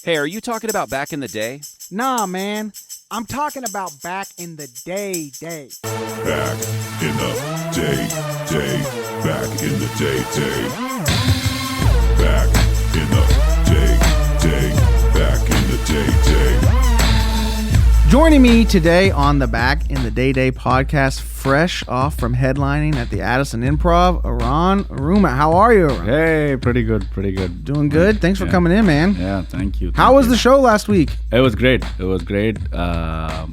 Hey, are you talking about back in the day? Nah, man. I'm talking about back in the day. Back in the day. Back in the day. Back in the day. Back in the day. Joining me today on the Back in the Day podcast, fresh off from headlining at the Addison Improv, Arun Rama. How are you, Arun? Hey, pretty good. Doing good? Thanks for coming in, man. Yeah, thank you. How was the show last week? It was great. I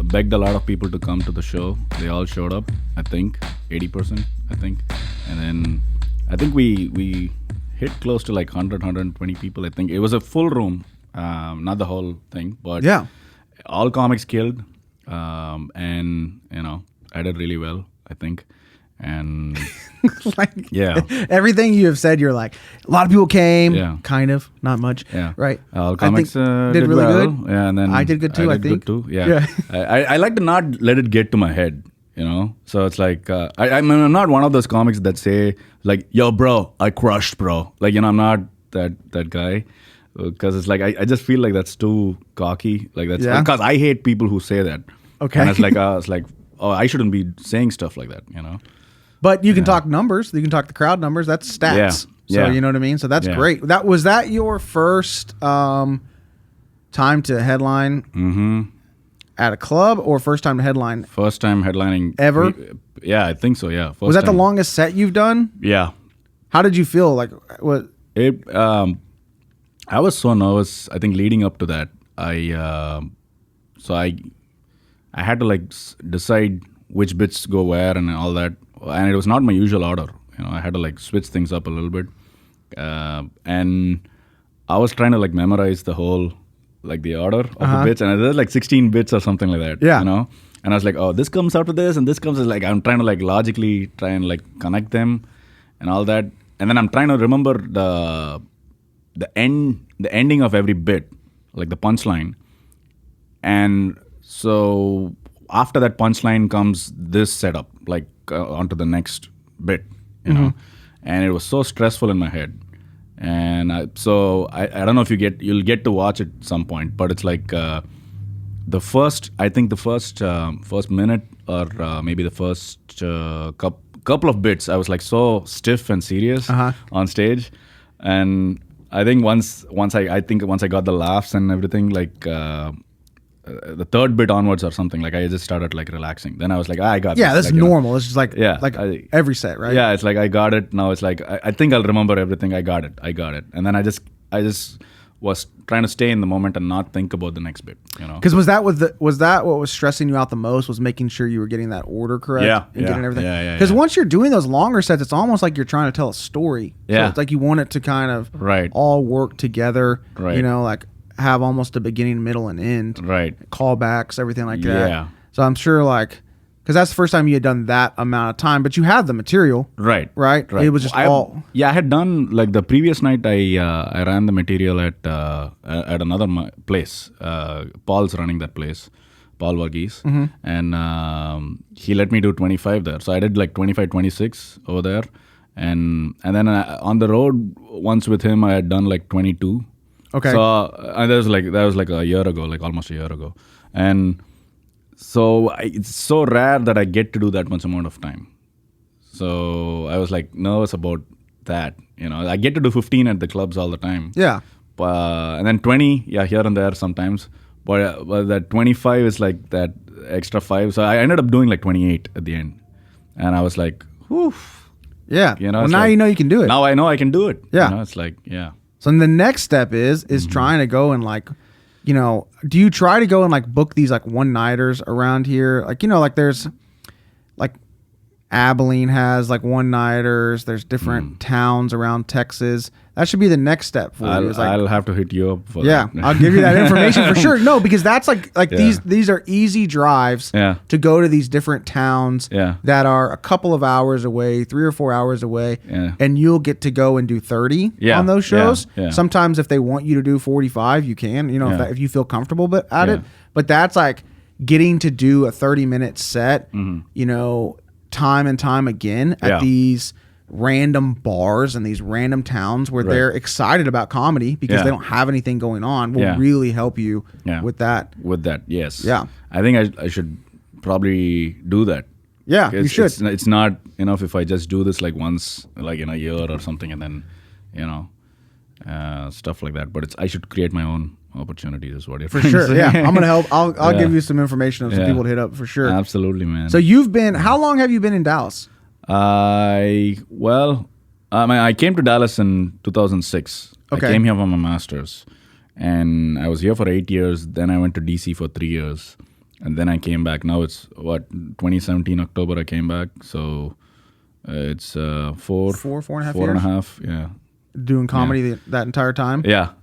begged a lot of people to come to the show. They all showed up, I think, 80%, I think. And then I think we hit close to like 100, 120 people, I think. It was a full room, not the whole thing, but yeah, all comics killed. And, I did really well, I think. And yeah, everything you have said, you're like, a lot of people came, kind of, not much, right? All comics did really well. good. Yeah, and then I did good too. I think. Good too. Yeah. I like to not let it get to my head, So it's like I'm not one of those comics that say like, "Yo, bro, I crushed, bro." Like I'm not that guy. Because it's like I just feel like that's too cocky. Like that's because I hate people who say that. Okay. And it's like oh, I shouldn't be saying stuff like that. But you can talk numbers. You can talk the crowd numbers. That's stats. So you know what I mean? So that's great. Was that your first time to headline at a club or first time to headline? First time headlining. Ever? Yeah, I think so, yeah. Was that the longest set you've done? Yeah. How did you feel? Like what? I was so nervous, I think, leading up to that. I had to decide which bits go where and all that. And it was not my usual order. I had to switch things up a little bit. And I was trying to memorize the whole, the order of the bits. And there's 16 bits or something like that. Yeah. And I was like, oh, this comes after this and this comes. I'm trying to logically try and connect them and all that. And then I'm trying to remember the ending of every bit, like the punchline. And so after that punchline comes this setup, onto the next bit, know. And it was so stressful in my head. And I don't know if you'll get to watch it at some point, but it's the first minute or maybe the first couple of bits, I was so stiff and serious on stage. And I think once I got the laughs and everything, the third bit onwards or something, I just started relaxing. Then I was I got this. Yeah, that's normal. It's just every set, right? Yeah, it's I got it. Now it's I think I'll remember everything. I got it. And then I just was trying to stay in the moment and not think about the next bit, Because was that what was stressing you out the most, was making sure you were getting that order correct? And getting everything. Because once you're doing those longer sets, it's almost like you're trying to tell a story. Yeah. So it's you want it to kind of all work together. Right. Have almost a beginning, middle, and end. Right. Callbacks, everything like that. Yeah. So I'm sure because that's the first time you had done that amount of time, but you had the material. Right. It was just all. Yeah, I had done the previous night. I ran the material at another place. Paul's running that place, Paul Varghese, and he let me do 25 there. So I did 25, 26 over there, and then on the road once with him, I had done 22. Okay. So that was a year ago, almost a year ago, and. So it's so rare that I get to do that much amount of time. So I was nervous about that. I get to do 15 at the clubs all the time. Yeah. And then 20, here and there sometimes. But that 25 is that extra 5. So I ended up doing 28 at the end. And I was whew. Yeah. Well, now you know you can do it. Now I know I can do it. Yeah. It's yeah. So the next step is trying to go and do you try to go and book these one-nighters around here? There's Abilene has one-nighters. There's different towns around Texas. That should be the next step for you. I'll have to hit you up for that. Yeah, I'll give you that information for sure. No, because that's these are easy drives to go to these different towns that are a couple of hours away, 3 or 4 hours away, and you'll get to go and do 30 on those shows. Yeah. Sometimes if they want you to do 45, you can, if you feel comfortable at it. But that's getting to do a 30-minute set, time and time again at these random bars and these random towns where they're excited about comedy because they don't have anything going on will really help you with that. With that, yes. Yeah. I think I should probably do that. Yeah, you should. It's not enough if I just do this like once, like in a year or something, and then, you know, stuff like that. But I should create my own opportunities is what you're for sure. saying. Yeah, I'm gonna help. I'll give you some information of some people to hit up for sure. Absolutely, man. So how long have you been in Dallas? I came to Dallas in 2006. Okay. I came here for my master's, and I was here for 8 years. Then I went to DC for 3 years, and then I came back. Now it's 2017 October I came back. So it's four and a half. Yeah. Doing comedy that entire time. Yeah.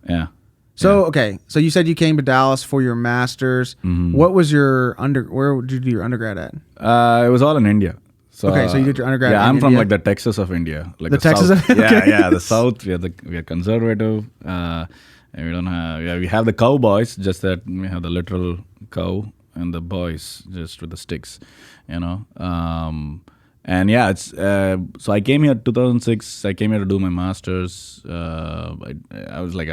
So okay, so you said you came to Dallas for your master's. Mm-hmm. What was your where did you do your undergrad at? It was all in India. So, okay, so you did your undergrad. Yeah, in I'm from India? like the Texas of India, like the Texas. South. Of, okay. Yeah, the South. We are conservative. And we don't have. Yeah, we have the cowboys, just that we have the literal cow, and the boys just with the sticks, you know. And yeah, it's so I came here 2006. I came here to do my master's. I was like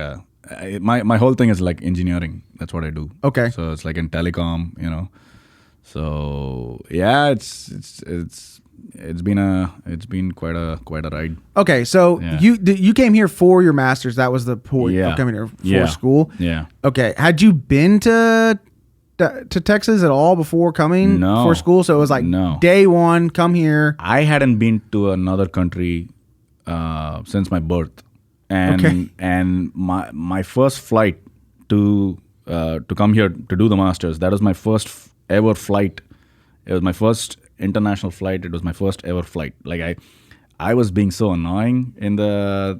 my whole thing is like engineering. That's what I do. Okay. So it's like in telecom, you know. So yeah, it's been quite a ride. Okay, so you came here for your master's. That was the point of coming here for school. Yeah. Okay, had you been to Texas at all before coming for school? So it was like day one, come here. I hadn't been to another country since my birth, and my first flight to come here to do the masters. That was my first ever flight. It was my first international flight. It was my first ever flight. Like I was being so annoying in the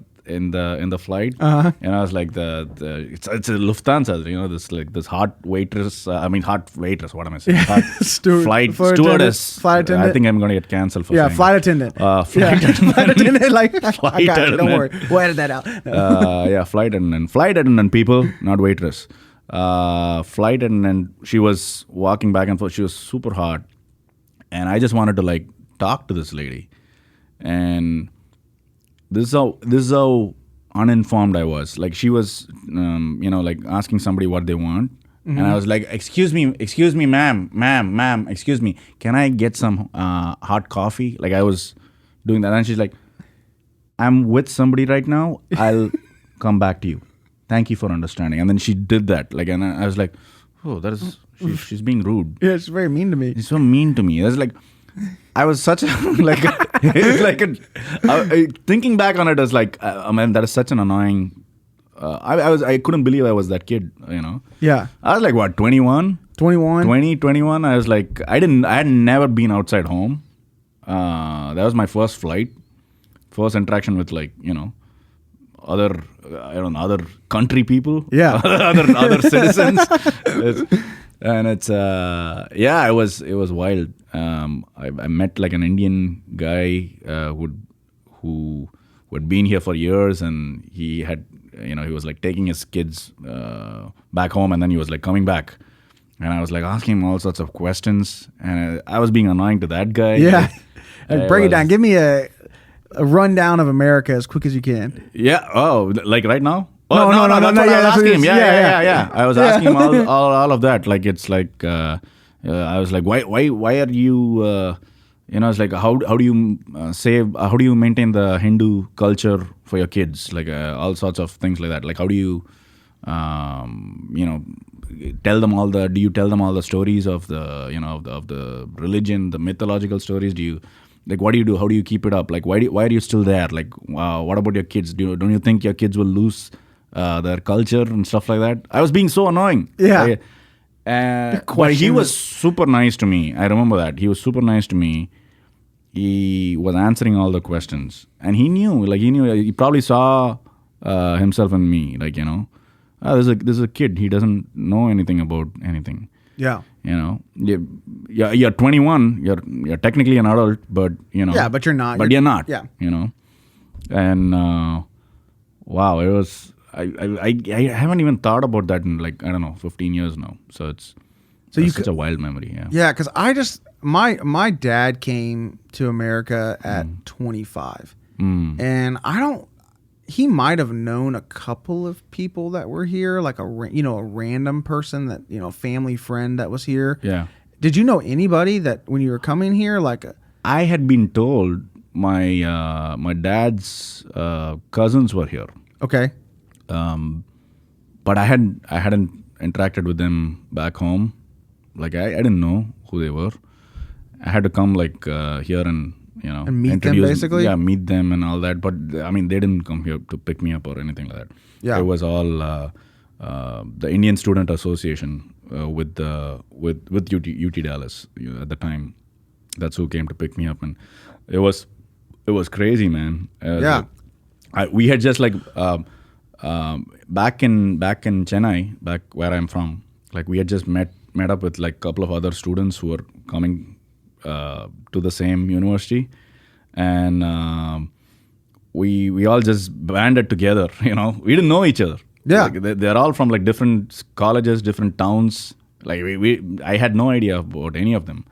flight, and I was like it's a Lufthansa, you know, this hot waitress. What am I saying? Hot stewardess. Flight attendant. I think I'm going to get canceled for saying flight attendant. Flight attendant. Like Flight I got attendant. Don't worry, we'll edit that out. No. Flight attendant people, not waitress. Flight attendant. She was walking back and forth. She was super hot, and I just wanted to like talk to this lady, and this is how uninformed I was. Like she was, like asking somebody what they want, and I was like, "Excuse me, ma'am, excuse me, can I get some hot coffee?" Like I was doing that, and she's like, "I'm with somebody right now. I'll come back to you. Thank you for understanding." And then she did that, like, and I was like, "Oh, she's being rude." Yeah, it's very mean to me. It's so mean to me. It's like. I was such a thinking back on it as like that is such an annoying. I couldn't believe I was that kid, you know. Yeah. I was like what 21. 21. I was like I had never been outside home. That was my first flight, first interaction with like other country people. Yeah. other citizens. And it's it was wild. I met like an Indian guy who had been here for years, and he had he was like taking his kids back home, and then he was like coming back, and I was like asking him all sorts of questions, and I was being annoying to that guy. Yeah, break it down. Give me a rundown of America as quick as you can. Yeah. Oh, like right now. Oh, no. That's what I was asking him. Yeah. I was asking him all of that. Like it's like I was like, why are you? It's like how do you how do you maintain the Hindu culture for your kids? Like all sorts of things like that. Like how do you, tell them all the? Do you tell them all the stories of the of the religion, the mythological stories? Do you? Like, what do you do? How do you keep it up? Like, why are you still there? Like, what about your kids? Don't you think your kids will lose their culture and stuff like that? I was being so annoying. Yeah. But he was super nice to me. I remember that. He was super nice to me. He was answering all the questions. And he knew. He probably saw himself in me. Like, this is a kid. He doesn't know anything about anything. Yeah. You're 21. You're technically an adult, but Yeah, but you're not. But you're not. Yeah. And wow, it was. I haven't even thought about that in 15 years now. So it's such a wild memory. Yeah. Yeah, because my dad came to America at 25. and he might have known a couple of people that were here, like a random person that, family friend that was here. Yeah. Did you know anybody that when you were coming here, I had been told my dad's cousins were here. Okay. But I hadn't interacted with them back home. Like I didn't know who they were. I had to come here and and meet them basically. Yeah, meet them and all that. But I mean, they didn't come here to pick me up or anything like that. Yeah, it was all the Indian Student Association with UT Dallas at the time. That's who came to pick me up, and it was crazy, man. We had just back in Chennai, back where I'm from. Like we had just met up with like a couple of other students who were coming to the same university, and we all just banded together. We didn't know each other. Yeah, they're all from like different colleges, different towns. Like I had no idea about any of them,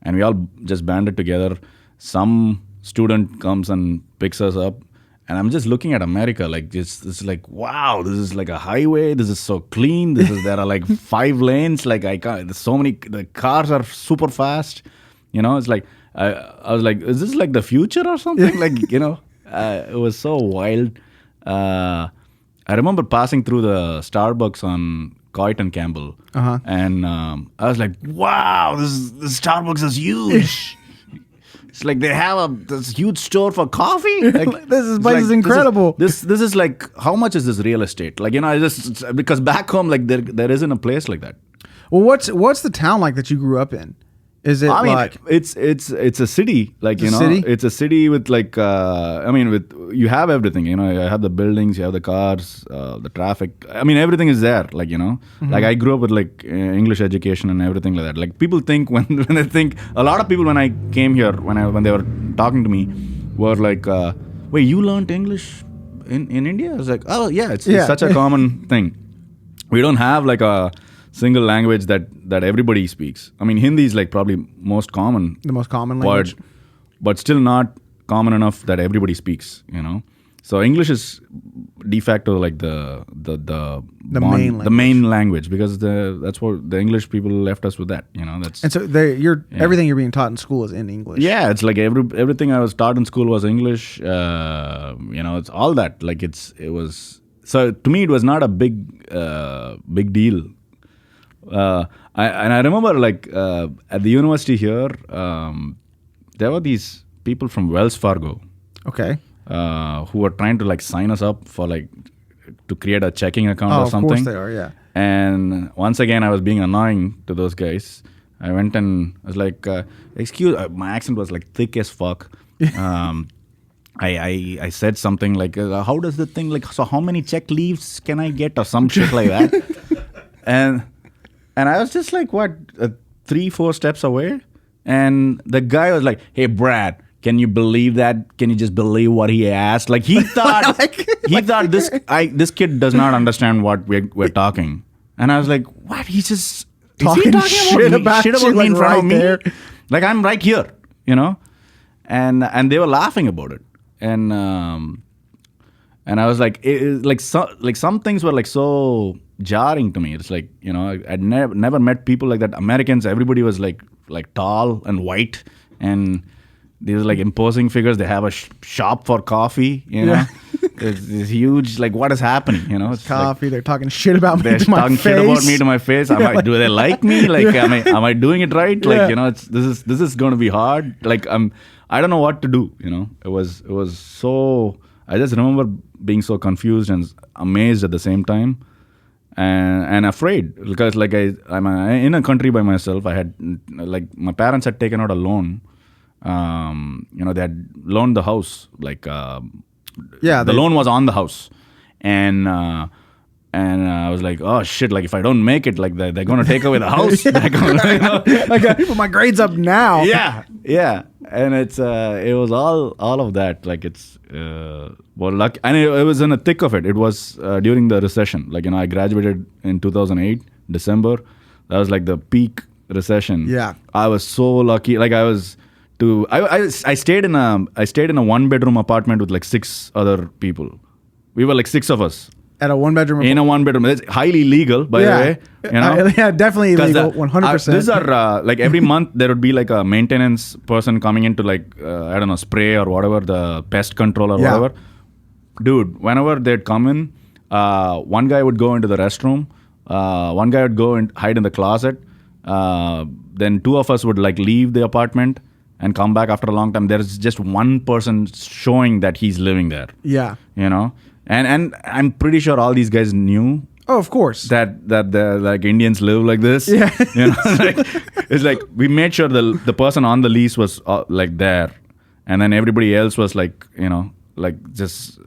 and we all just banded together. Some student comes and picks us up, and I'm just looking at America like it's like, wow, this is like a highway. This is so clean. There are like 5 lanes. Like there's so many. The cars are super fast. It's like I was like, is this like the future or something? It was so wild. I remember passing through the Starbucks on Coit and Campbell, and I was like, wow, this Starbucks is huge. It's like they have this huge store for coffee. Like, this place is incredible. This is like, how much is this real estate? Like, because back home, like there isn't a place like that. Well, what's the town like that you grew up in? Is it it's a city, like, city? It's a city with like, you have everything, you have the buildings, you have the cars, the traffic. I mean, everything is there, like, like I grew up with like English education and everything like that. Like people think when they think, a lot of people when I came here, when they were talking to me were like, wait, you learned English in India? I was like, oh yeah, it's such a common thing. We don't have like a single language that everybody speaks. I mean, Hindi is like probably most common. The most common language. But still not common enough that everybody speaks, So English is de facto like the main language, because that's what the English people left us with that, That's, and so everything you're being taught in school is in English. Yeah, it's like everything I was taught in school was English. It's all that. Like it was. So to me, it was not a big deal. I remember like at the university here, there were these people from Wells Fargo, okay, who were trying to like sign us up for like to create a checking account or something. Of course they are, yeah. And once again, I was being annoying to those guys. I went and I was like, my accent was like thick as fuck. I said something like, how does the thing, like, so how many check leaves can I get or some shit like that? And I was just like, 3-4 steps away? And the guy was like, hey, Brad, can you believe that? Can you just believe what he asked? Like he thought this kid does not understand what we're talking. And I was like, what? He's just talking shit about me in front of me? There. Like I'm right here, And they were laughing about it. And I was like, some things were like so jarring to me. It's like, I'd never met people like that. Americans, everybody was like tall and white, and these like imposing figures. They have a shop for coffee, Yeah. It's huge. Like, what is happening? It's coffee. They're talking shit about me to my face. They're talking shit about me to my face. Do they like me? Like, am I doing it right? Like, this is going to be hard. Like, I don't know what to do. It was so. I just remember being so confused and amazed at the same time, and afraid, because like I'm in a country by myself. I had like my parents had taken out a loan. They had loaned the house. Like the loan was on the house, and I was like, oh shit! Like if I don't make it, like they're going to take away the house. I got to put my grades up now. Yeah. And it was all of that. Like it's luck, and it was in the thick of it. It was during the recession. Like I graduated in 2008 December. That was like the peak recession. Yeah, I was so lucky. Like I was I stayed in a 1-bedroom apartment with like 6 other people. We were like 6 of us. At a 1-bedroom apartment? In a 1-bedroom. It's highly illegal, by the way. You know? Yeah, definitely illegal, 100%. These are, like every month, there would be like a maintenance person coming in to like, I don't know, spray or whatever, the pest control or whatever. Dude, whenever they'd come in, one guy would go into the restroom. One guy would go and hide in the closet. Then 2 of us would like leave the apartment and come back after a long time. There's just one person showing that he's living there. Yeah. You know? And I'm pretty sure all these guys knew. Oh, of course. That the like Indians live like this. Yeah. You know, it's like we made sure the person on the lease was like there, and then everybody else was like, you know, like just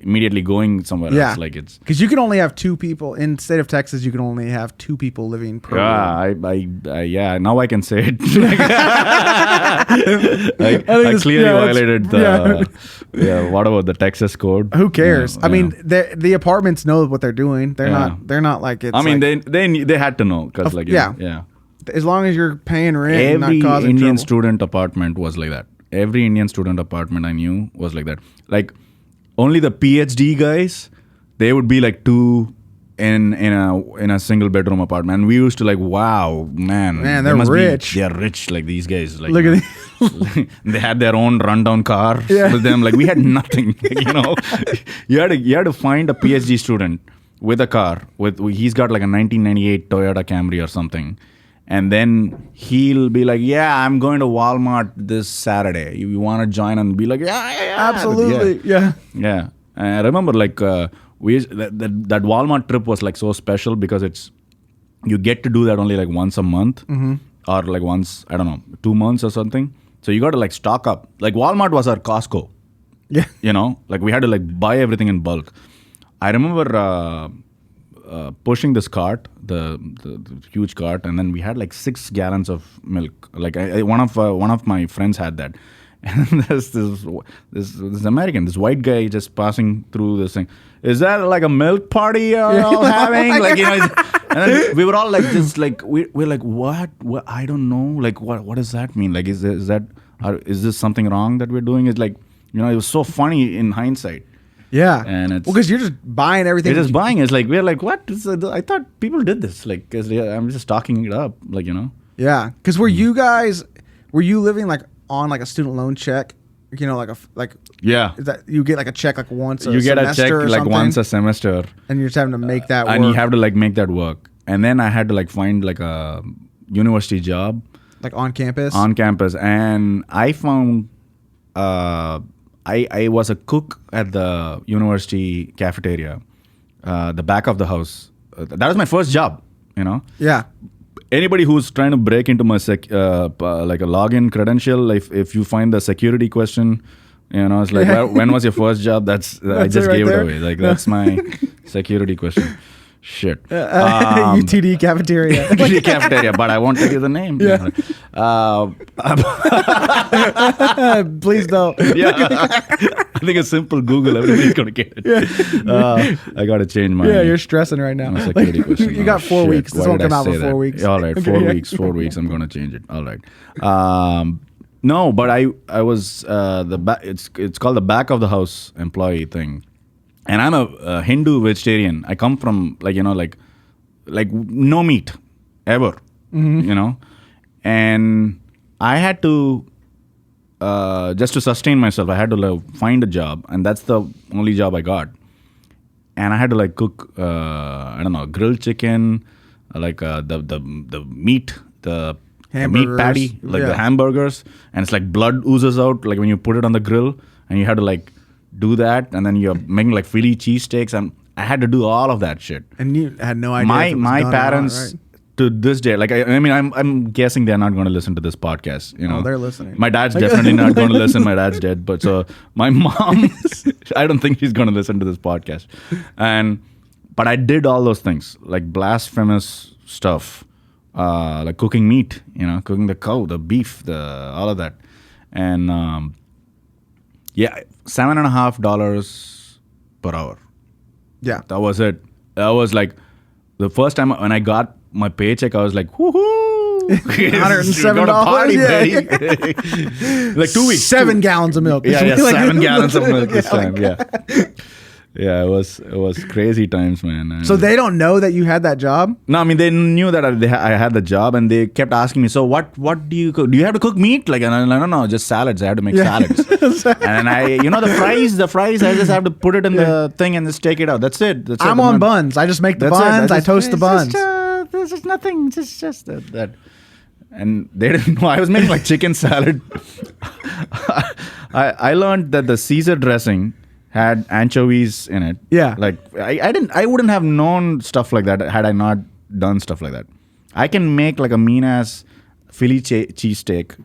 immediately going somewhere else. Like it's because you can only have 2 people in the state of Texas. You can only have 2 people living per room. Yeah. Now I can say it. I clearly violated the what about the Texas code? Who cares? I mean, the apartments know what they're doing. They're not like it's. I mean, like, they had to know because like as long as you're paying rent, and every not causing Indian trouble. student apartment was like that. Every Indian student apartment I knew was like that. Like only the PhD guys, they would be like 2 in a single bedroom apartment. And we used to like, wow, man, they're rich. They're rich, like these guys. Like, look at these. They had their own rundown car with them. Like we had nothing. You know, you had to find a PhD student with a car. He's got like a 1998 Toyota Camry or something. And then he'll be like, yeah, I'm going to Walmart this Saturday. You want to join? And be like, yeah. Absolutely. Yeah. Yeah. And I remember like that Walmart trip was like so special because you get to do that only like once a month or like once, I don't know, 2 months or something. So you got to like stock up. Like Walmart was our Costco. Yeah. You know, like we had to like buy everything in bulk. I remember pushing this cart, the huge cart, and then we had like 6 gallons of milk. Like one of my friends had that, and there's this American, this white guy just passing through this thing. Is that like a milk party you're all having? Like, you know, and then we were all like just like we're like what I don't know, like what does that mean? Like is this something wrong that we're doing? It's like, you know, it was so funny in hindsight. Yeah, and it's because you're just buying everything. You're just buying. It's like we're like, what? I thought people did this. Like, cause I'm just talking it up. Like, you know. Yeah, because were you living like on like a student loan check? You know, yeah. Is that you get like a check like once a you get semester a check or like something? once a semester, and you're just having to make that work. And you have to like make that work. And then I had to like find like a university job, like on campus. And I found. I was a cook at the university cafeteria, the back of the house. That was my first job, you know. Yeah. Anybody who's trying to break into my like a login credential, if you find the security question, you know, it's like, when was your first job? That's I just gave it away. Like that's my security question. Shit. UTD cafeteria. UTD cafeteria, but I won't tell you the name. Yeah. Please don't. Yeah. I think a simple Google, everybody's going to get it. Yeah. I got to change my. Yeah, you're stressing right now. My security question. You got 4 weeks. This won't come out for 4 weeks. All right, 4 weeks. 4 weeks. I'm going to change it. All right. No, but I was it's called the back of the house employee thing. And I'm a Hindu vegetarian. I come from like, you know, like no meat ever, you know. And I had to, just to sustain myself, I had to like, find a job. And that's the only job I got. And I had to like cook, I don't know, grilled chicken, like the meat, the meat patty, like the hamburgers. And it's like blood oozes out like when you put it on the grill. And you had to like do that, and then you're making like Philly cheesesteaks, and I had to do all of that shit. And you had no idea. My parents to this day, like I mean, I'm guessing they're not going to listen to this podcast. You know, they're listening. My dad's definitely not going to listen. My dad's dead, but so my mom, I don't think she's going to listen to this podcast. But I did all those things, like blasphemous stuff, like cooking meat. You know, cooking the cow, the beef, all of that, and yeah. $7.50 per hour. Yeah. That was it. That was like the first time when I got my paycheck, I was like, woohoo! woo! $107. Party, Yeah. buddy. Like 2 weeks. 7 gallons of milk. Yeah, Like, 7 gallons of milk this time. Yeah. Yeah, it was crazy times, man. So they don't know that you had that job? No, I mean they knew that I had the job, and they kept asking me. So what do you cook? Do you have to cook meat? Like, and I'm like, no, just salads. I have to make salads. And the fries. I just have to put it in the thing and just take it out. That's it. I'm on buns. I just make the buns. I toast the buns. There's just nothing. Just that. And they didn't know I was making like chicken salad. I learned that the Caesar dressing had anchovies in it. Yeah. Like I wouldn't have known stuff like that had I not done stuff like that. I can make like a mean ass Philly cheesesteak.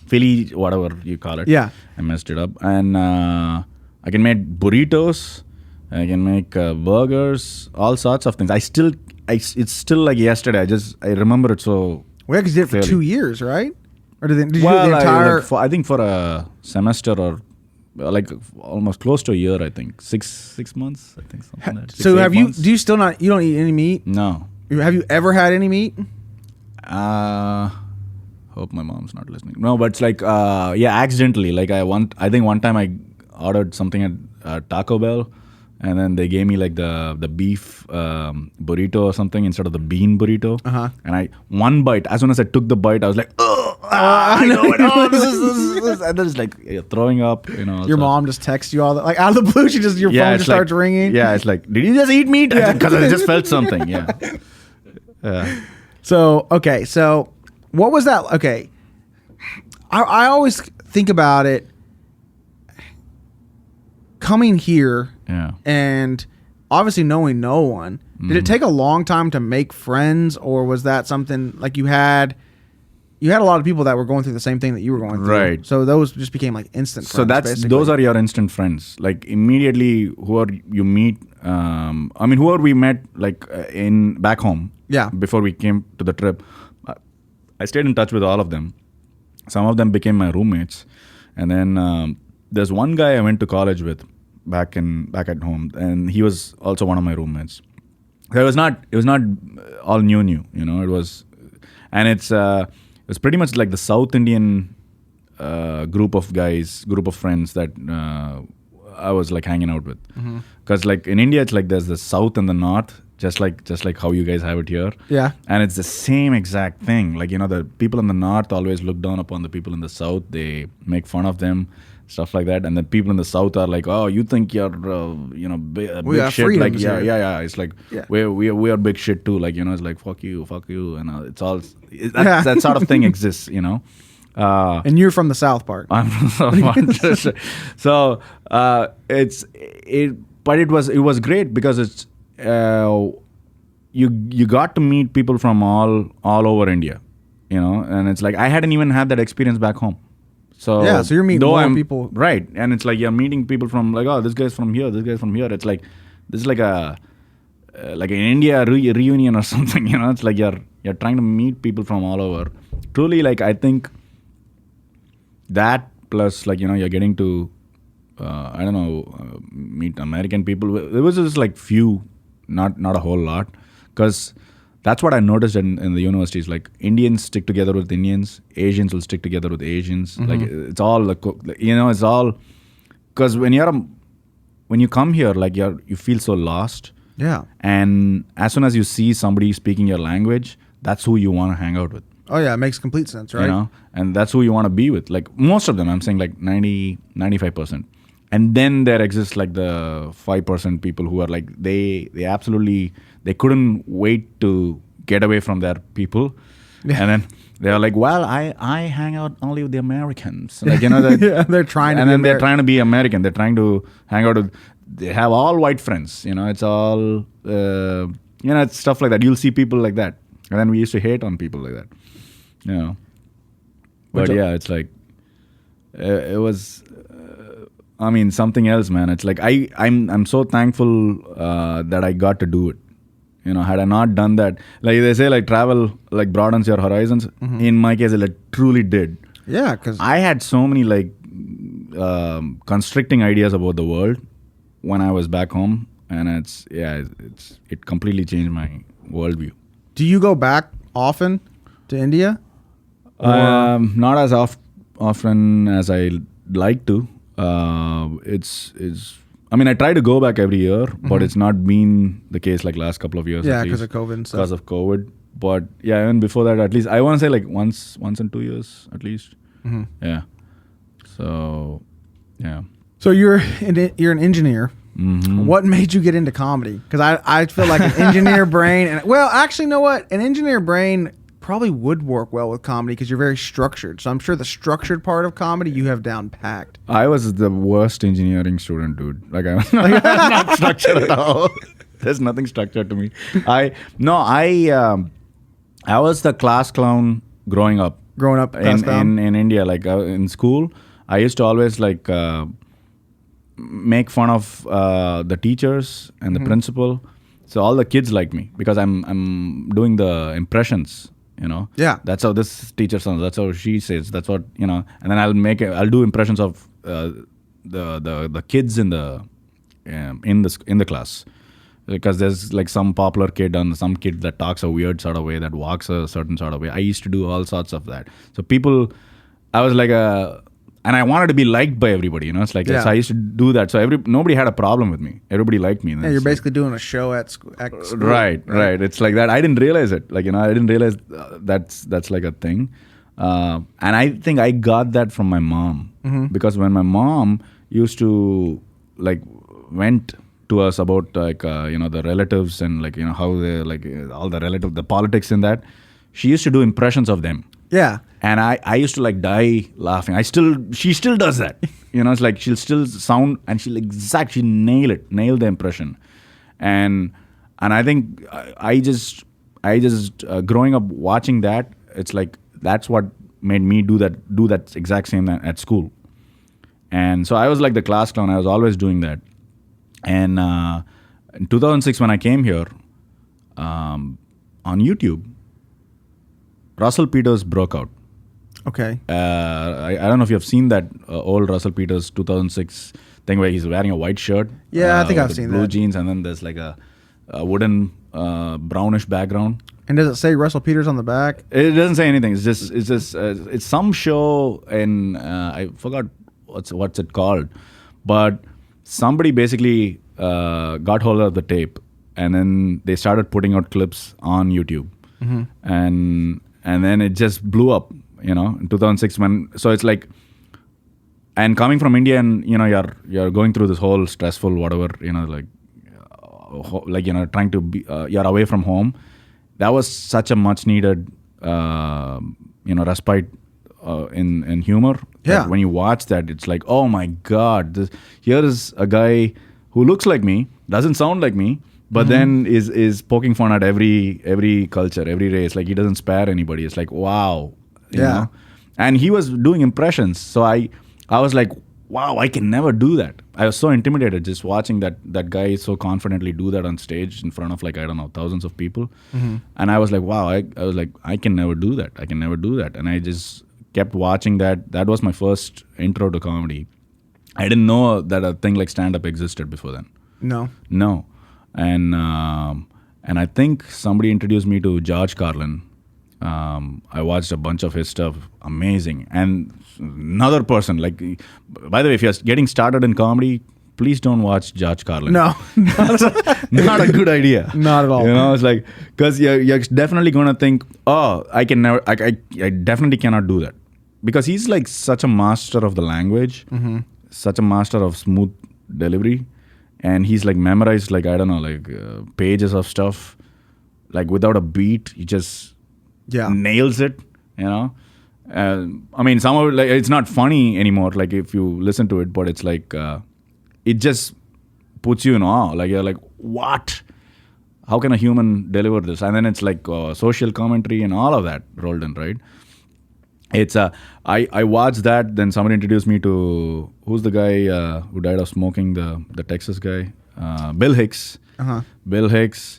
Philly, whatever you call it. Yeah. I messed it up. And I can make burritos. I can make burgers, all sorts of things. It's still like yesterday. I remember it so. Well, because you did it for 2 years, right? Or did you do the entire? I think for a semester or like almost close to a year. I think 6 months. I think something like that. So have you? Do you still not? You don't eat any meat? No. Have you ever had any meat? Hope my mom's not listening. No, but it's like accidentally. Like I think one time I ordered something at Taco Bell. And then they gave me like the beef burrito or something instead of the bean burrito. Uh-huh. And one bite, as soon as I took the bite, I was like, I know it. Oh, this is. And then it's like throwing up, Your mom just texts you all that, like out of the blue. Your phone just starts ringing. Yeah, it's like, did you just eat meat? Because I just felt something. Yeah. So what was that? Okay, I always think about it. Coming here and obviously knowing no one, did it take a long time to make friends, or was that something like you had a lot of people that were going through the same thing that you were going through? Right. So those just became like instant friends. Those are your instant friends. Like immediately whoever you meet, whoever we met like in back home. Yeah. Before we came to the trip, I stayed in touch with all of them. Some of them became my roommates. And then there's one guy I went to college with back at home, and he was also one of my roommates. So it was not all new, it was, and it's pretty much like the South Indian group of friends that I was like hanging out with, because like in India it's like there's the South and the North, just like how you guys have it here. Yeah. And it's the same exact thing. Like, the people in the North always look down upon the people in the South. They make fun of them, stuff like that. And then people in the South are like, oh, you think you're, big shit. Like, yeah. It's like, we are big shit too. Like, it's like, fuck you. And it's all, that sort of thing exists, and you're from the South part. I'm from the South part. So, but it was great because it's, you got to meet people from all over India, and it's like I hadn't even had that experience back home. So yeah, so you're meeting more people, right? And it's like you're meeting people from like, oh, this guy's from here, this guy's from here. It's like this is like an India reunion or something, It's like you're trying to meet people from all over. Truly, like I think that plus like you're getting to meet American people. There was just like few. Not a whole lot, because that's what I noticed in the universities. Like Indians stick together with Indians, Asians will stick together with Asians. Like it's all like, it's all because when you come here, like you feel so lost. Yeah. And as soon as you see somebody speaking your language, that's who you want to hang out with. Oh yeah, it makes complete sense, right? And that's who you want to be with. Like most of them, I'm saying like 95%. And then there exists like the 5% people who are like, they couldn't wait to get away from their people. Yeah. And then they're like, well, I hang out only with the Americans. Like, they're trying to they're trying to be American. They're trying to hang out with, they have all white friends, it's all, it's stuff like that. You'll see people like that. And then we used to hate on people like that, But yeah, it's like, it was... something else, man. It's like I'm so thankful that I got to do it. Had I not done that, like they say, like travel like broadens your horizons. In my case, it truly did. Yeah, because I had so many like constricting ideas about the world when I was back home, and it completely changed my worldview. Do you go back often to India? Not as often as I like to. It's. I mean, I try to go back every year, but it's not been the case like last couple of years. Yeah, because of COVID and stuff. Because of COVID. But yeah, even before that, at least I want to say like once in 2 years at least. Mm-hmm. Yeah. So, yeah. So you're an engineer. Mm-hmm. What made you get into comedy? Because I feel like an engineer brain, and well, actually, you know what? An engineer brain probably would work well with comedy because you're very structured. So I'm sure the structured part of comedy you have down packed. I was the worst engineering student, dude. Like I'm not structured at all. There's nothing structured to me. I was the class clown growing up. In India, like in school, I used to always like make fun of the teachers and the principal. So all the kids like me because I'm doing the impressions. You know, that's how this teacher sounds. That's how she says. That's what and then I'll do impressions of the kids in the class, because there's like some popular kid and some kid that talks a weird sort of way, that walks a certain sort of way. I used to do all sorts of that. So I was like and I wanted to be liked by everybody. It's like so I used to do that. So nobody had a problem with me. Everybody liked me. Yeah, you're basically doing a show at school. Right. It's like that. I didn't realize it. Like I didn't realize that's like a thing. And I think I got that from my mom because when my mom used to like went to us about like the relatives and like how they like all the politics in that, she used to do impressions of them. Yeah. And I used to like die laughing. She still does that. It's like she'll still sound and she'll nail the impression. And I think I just growing up watching that, it's like that's what made me do that exact same at school. And so I was like the class clown. I was always doing that. And in 2006 when I came here, on YouTube, Russel Peters broke out. Okay. I don't know if you have seen that old Russel Peters 2006 thing where he's wearing a white shirt. Yeah, I think I've seen blue that. Jeans, and then there's like a wooden brownish background. And does it say Russel Peters on the back? It doesn't say anything. It's just it's some show in I forgot what's it called, but somebody basically got hold of the tape, and then they started putting out clips on YouTube, and then it just blew up. In 2006 so it's like, and coming from India and you're going through this whole stressful whatever trying to be you're away from home. That was such a much needed respite in humor. Yeah. When you watch that, it's like, oh my God, here is a guy who looks like me, doesn't sound like me, but then is poking fun at every culture, every race. Like he doesn't spare anybody. It's like, wow. You know? And he was doing impressions. So I was like, wow, I can never do that. I was so intimidated just watching that guy so confidently do that on stage in front of like, I don't know, thousands of people. And I was like, wow, I was like, I can never do that. I can never do that. And I just kept watching that. That was my first intro to comedy. I didn't know that a thing like stand-up existed before then. No. And I think somebody introduced me to George Carlin. I watched a bunch of his stuff. Amazing. And another person, like, by the way, if you're getting started in comedy, please don't watch George Carlin. No. Not a good idea. Not at all. It's like, because you're definitely going to think, oh, I definitely cannot do that. Because he's like such a master of the language, such a master of smooth delivery. And he's like memorized, like, I don't know, like pages of stuff. Like without a beat, he just nails it, I mean, some of it, like, it's not funny anymore, like if you listen to it, but it's like, it just puts you in awe. Like you're like, what? How can a human deliver this? And then it's like social commentary and all of that rolled in, right? It's I watched that. Then somebody introduced me to, who's the guy who died of smoking, the Texas guy, Bill Hicks. Bill Hicks.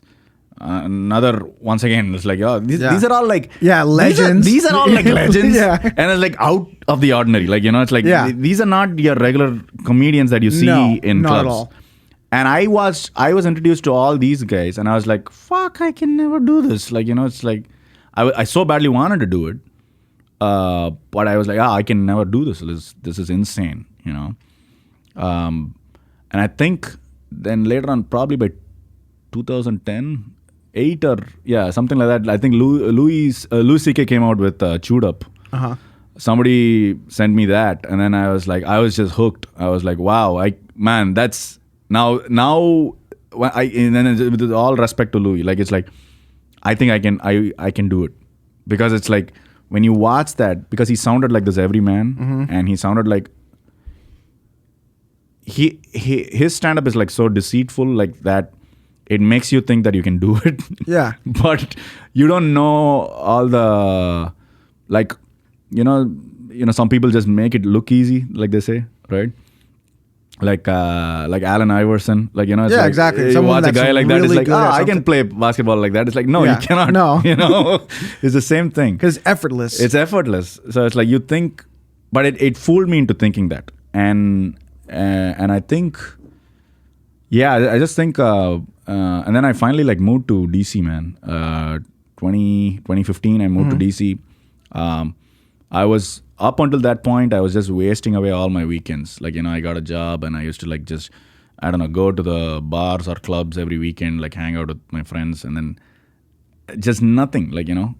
Another, once again, it's like, these are all like legends. These are all like legends. And it's like out of the ordinary. Like, it's like these are not your regular comedians that you see in clubs. Not at all. And I was introduced to all these guys, and I was like, fuck, I can never do this. Like, it's like, I so badly wanted to do it, but I was like, I can never do this. This is insane, you know. And I think then later on, probably by 2010, 8 or something like that. I think Louis C.K. came out with Chewed Up. Somebody sent me that, and then I was just hooked. I was like, wow, that's now. And then with all respect to Louis, like it's like, I think I can do it, because it's like when you watch that, because he sounded like this everyman, and he sounded like his stand-up is like so deceitful, like that. It makes you think that you can do it. Yeah. But you don't know all the, like, you know, some people just make it look easy, like they say, right? Like Allen Iverson, like, you know, it's exactly. You Someone watch a guy like that, it's like, I can play basketball like that. It's like, no, you cannot. No. You know, it's the same thing. Because effortless. It's effortless. So it's like you think, but it fooled me into thinking that. And I think, I just think, and then I finally like moved to DC, man. 2015, I moved to DC. I was, up until that point, I was just wasting away all my weekends. Like, you know, I got a job and I used to like just, I don't know, go to the bars or clubs every weekend, like hang out with my friends, and then just nothing, like, you know.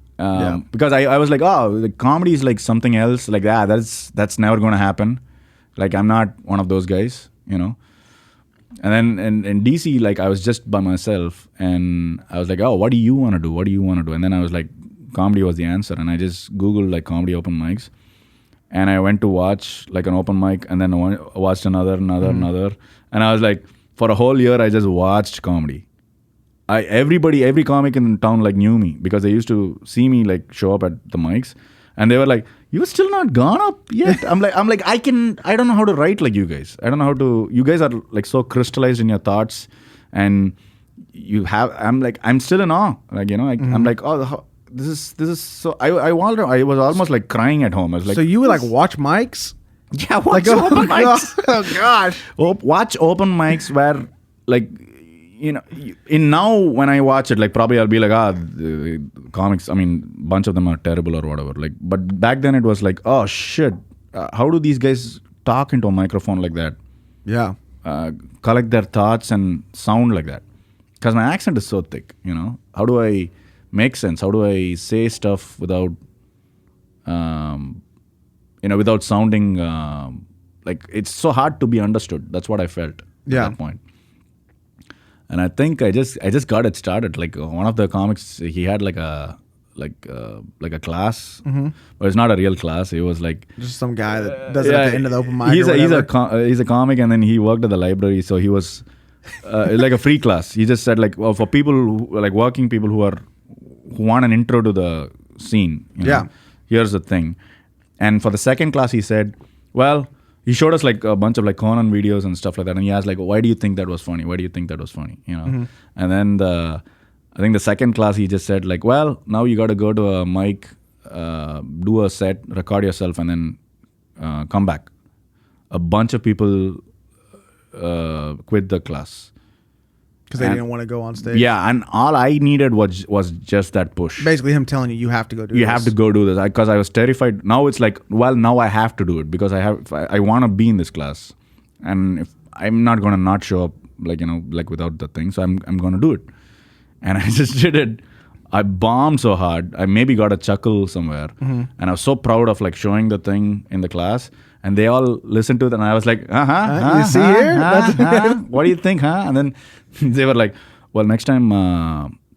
Because I was like, the comedy is like something else, like that's never going to happen. Like, I'm not one of those guys, you know. And then in DC, like, I was just by myself, and I was like, what do you want to do? What do you want to do? And then I was like, comedy was the answer. And I just Googled like comedy open mics, and I went to watch like an open mic, and then watched another. And I was like, for a whole year, I just watched comedy. Every comic in town like knew me, because they used to see me like show up at the mics, and they were like, "You're still not gone up yet?" I'm like, I don't know how to write like you guys. I don't know how to. You guys are like so crystallized in your thoughts, and I'm still in awe. Like, you know, I'm like, this is so. I was almost like crying at home. I was like, so you would like watch mics? Yeah, watch open mics. Oh gosh, watch open mics where, like, you know, in now when I watch it, like, probably I'll be like, the comics, I mean, bunch of them are terrible or whatever. Like, but back then it was like, oh shit, how do these guys talk into a microphone like that? Yeah. Collect their thoughts and sound like that. Because my accent is so thick, you know. How do I make sense? How do I say stuff without, without sounding like it's so hard to be understood. That's what I felt at that point. And I think I just got it started. Like, one of the comics, he had like a class, but it's not a real class. It was like just some guy that does it at the end of the open mic. He's a comic, and then he worked at the library, so he was like a free class. He just said like, well, for people like working people who want an intro to the scene. You know, here's the thing. And for the second class, he said, well, he showed us like a bunch of like Conan videos and stuff like that, and he asked like, why do you think that was funny? Why do you think that was funny? You know. And then I think the second class, he just said like, well, now you got to go to a mic, do a set, record yourself, and then come back. A bunch of people quit the class because they didn't want to go on stage. Yeah, and all I needed was just that push. Basically, him telling you have to go do this. You have to go do this, because I was terrified. Now it's like, well, now I have to do it, because I want to be in this class, and if I'm not gonna not show up, like, you know, like without the thing, so I'm gonna do it. And I just did it. I bombed so hard. I maybe got a chuckle somewhere. And I was so proud of like showing the thing in the class. And they all listened to it. And I was like, you see here? What do you think, huh? And then they were like, well, next time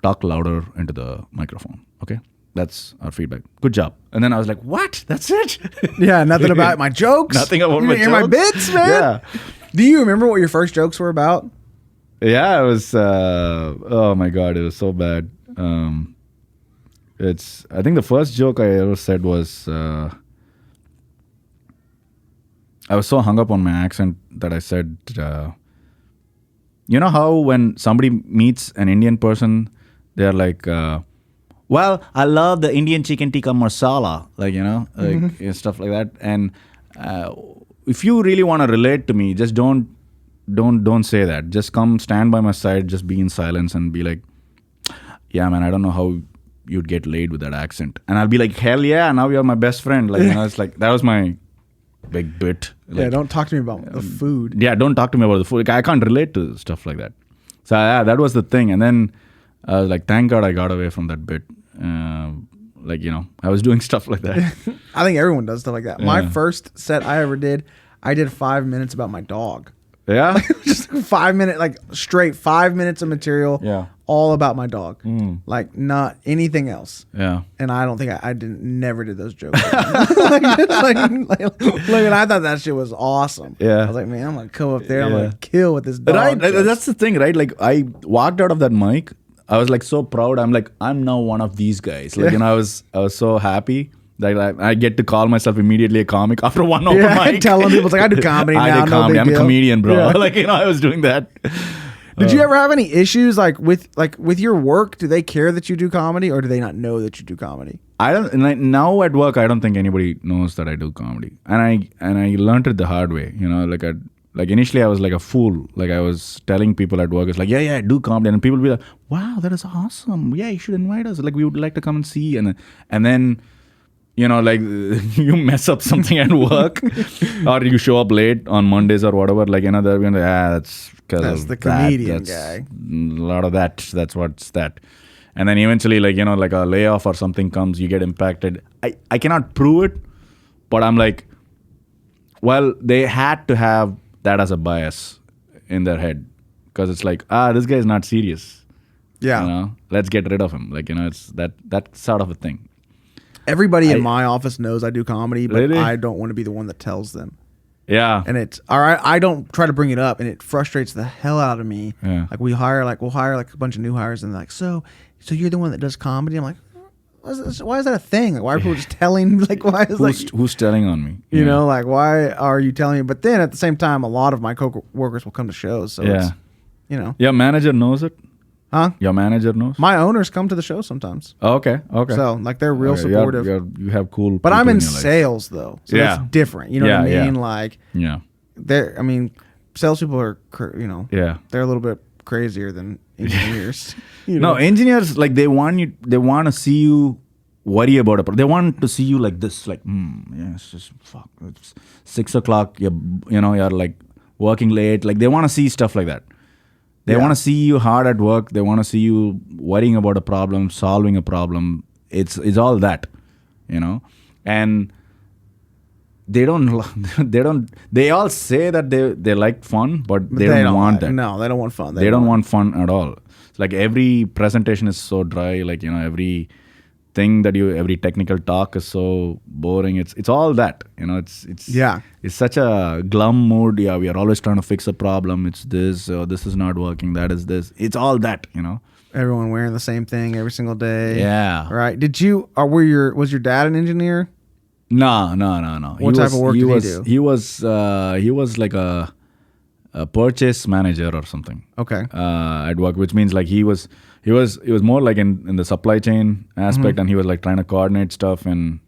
talk louder into the microphone. Okay? That's our feedback. Good job. And then I was like, what? That's it? Yeah, nothing about my jokes? Nothing about my jokes? My bits, man? Yeah. Do you remember what your first jokes were about? Yeah, it was, oh my God, it was so bad. I think the first joke I ever said was, I was so hung up on my accent that I said, you know how when somebody meets an Indian person, they're like, well, I love the Indian chicken tikka masala, like, you know, like stuff like that. And if you really want to relate to me, just don't say that. Just come stand by my side, just be in silence and be like, yeah, man, I don't know how you'd get laid with that accent. And I'll be like, hell yeah, now you're my best friend. Like, it's like, that was my big bit. Like, don't talk to me about the food. Yeah, don't talk to me about the food. Like, I can't relate to stuff like that. So that was the thing. And then I was like, thank God I got away from that bit. I was doing stuff like that. I think everyone does stuff like that. My first set I ever did, I did 5 minutes about my dog. Yeah? Just 5 minutes, like straight 5 minutes of material. Yeah. All about my dog. Like not anything else. Yeah. And I don't think never did those jokes. And I thought that shit was awesome. Yeah. I was like, man, I'm going to come up there. I'm going to kill with this dog. Right. Jokes. That's the thing, right? Like I walked out of that mic. I was like so proud. I'm like, I'm now one of these guys. Like, I was so happy that I get to call myself immediately a comic after one open mic. Telling people, it's like, I do comedy now. I do comedy. I'm a comedian, bro. Yeah. Like, I was doing that. Did you ever have any issues with your work? Do they care that you do comedy, or do they not know that you do comedy? I don't. Now at work, I don't think anybody knows that I do comedy, and I learned it the hard way. Like initially I was like a fool. Like I was telling people at work, it's like, yeah, I do comedy. And people would be like, wow, that is awesome. Yeah, you should invite us. Like we would like to come and see. And then, like you mess up something at work or you show up late on Mondays or whatever. Like, they're going to, that's the comedian guy. A lot of that. That's what's that. And then eventually like a layoff or something comes, you get impacted. I cannot prove it, but I'm like, well, they had to have that as a bias in their head, because it's like, this guy is not serious. Yeah. Let's get rid of him. Like, it's that sort of a thing. Everybody in my office knows I do comedy, but really? I don't want to be the one that tells them. Yeah. And it's all right. I don't try to bring it up, and it frustrates the hell out of me. Yeah. Like we'll hire a bunch of new hires, and they're like, so you're the one that does comedy? I'm like, why is that a thing? Like, why are people just telling? Like, why is who's telling on me? You know, like, why are you telling me? But then at the same time, a lot of my co-workers will come to shows. So it's, Your manager knows it? Huh? Your manager knows? My owners come to the show sometimes. Oh, okay. So like they're real supportive. You have cool. But I'm in sales though, so that's different. You know what I mean? Yeah. Like, yeah. Salespeople are, they're a little bit crazier than engineers. No, engineers, like they want to see you worry about it. They want to see you like this, like, it's just fuck. It's 6 o'clock. You're like working late. Like they want to see stuff like that. They want to see you hard at work. They want to see you worrying about a problem, solving a problem. It's all that, and they all say that they like fun, but they don't want that. No, they don't want fun. They don't want fun at all. It's like every presentation is so dry. Like, every thing every technical talk is so boring. It's all that, it's such a glum mood. Yeah, we are always trying to fix a problem. It's this, this is not working. That is this. It's all that, Everyone wearing the same thing every single day. Yeah. Right. Was your dad an engineer? No. What type of work did he do? He was like a purchase manager or something. Okay. At work, which means like he was more like in the supply chain aspect, and he was like trying to coordinate stuff, and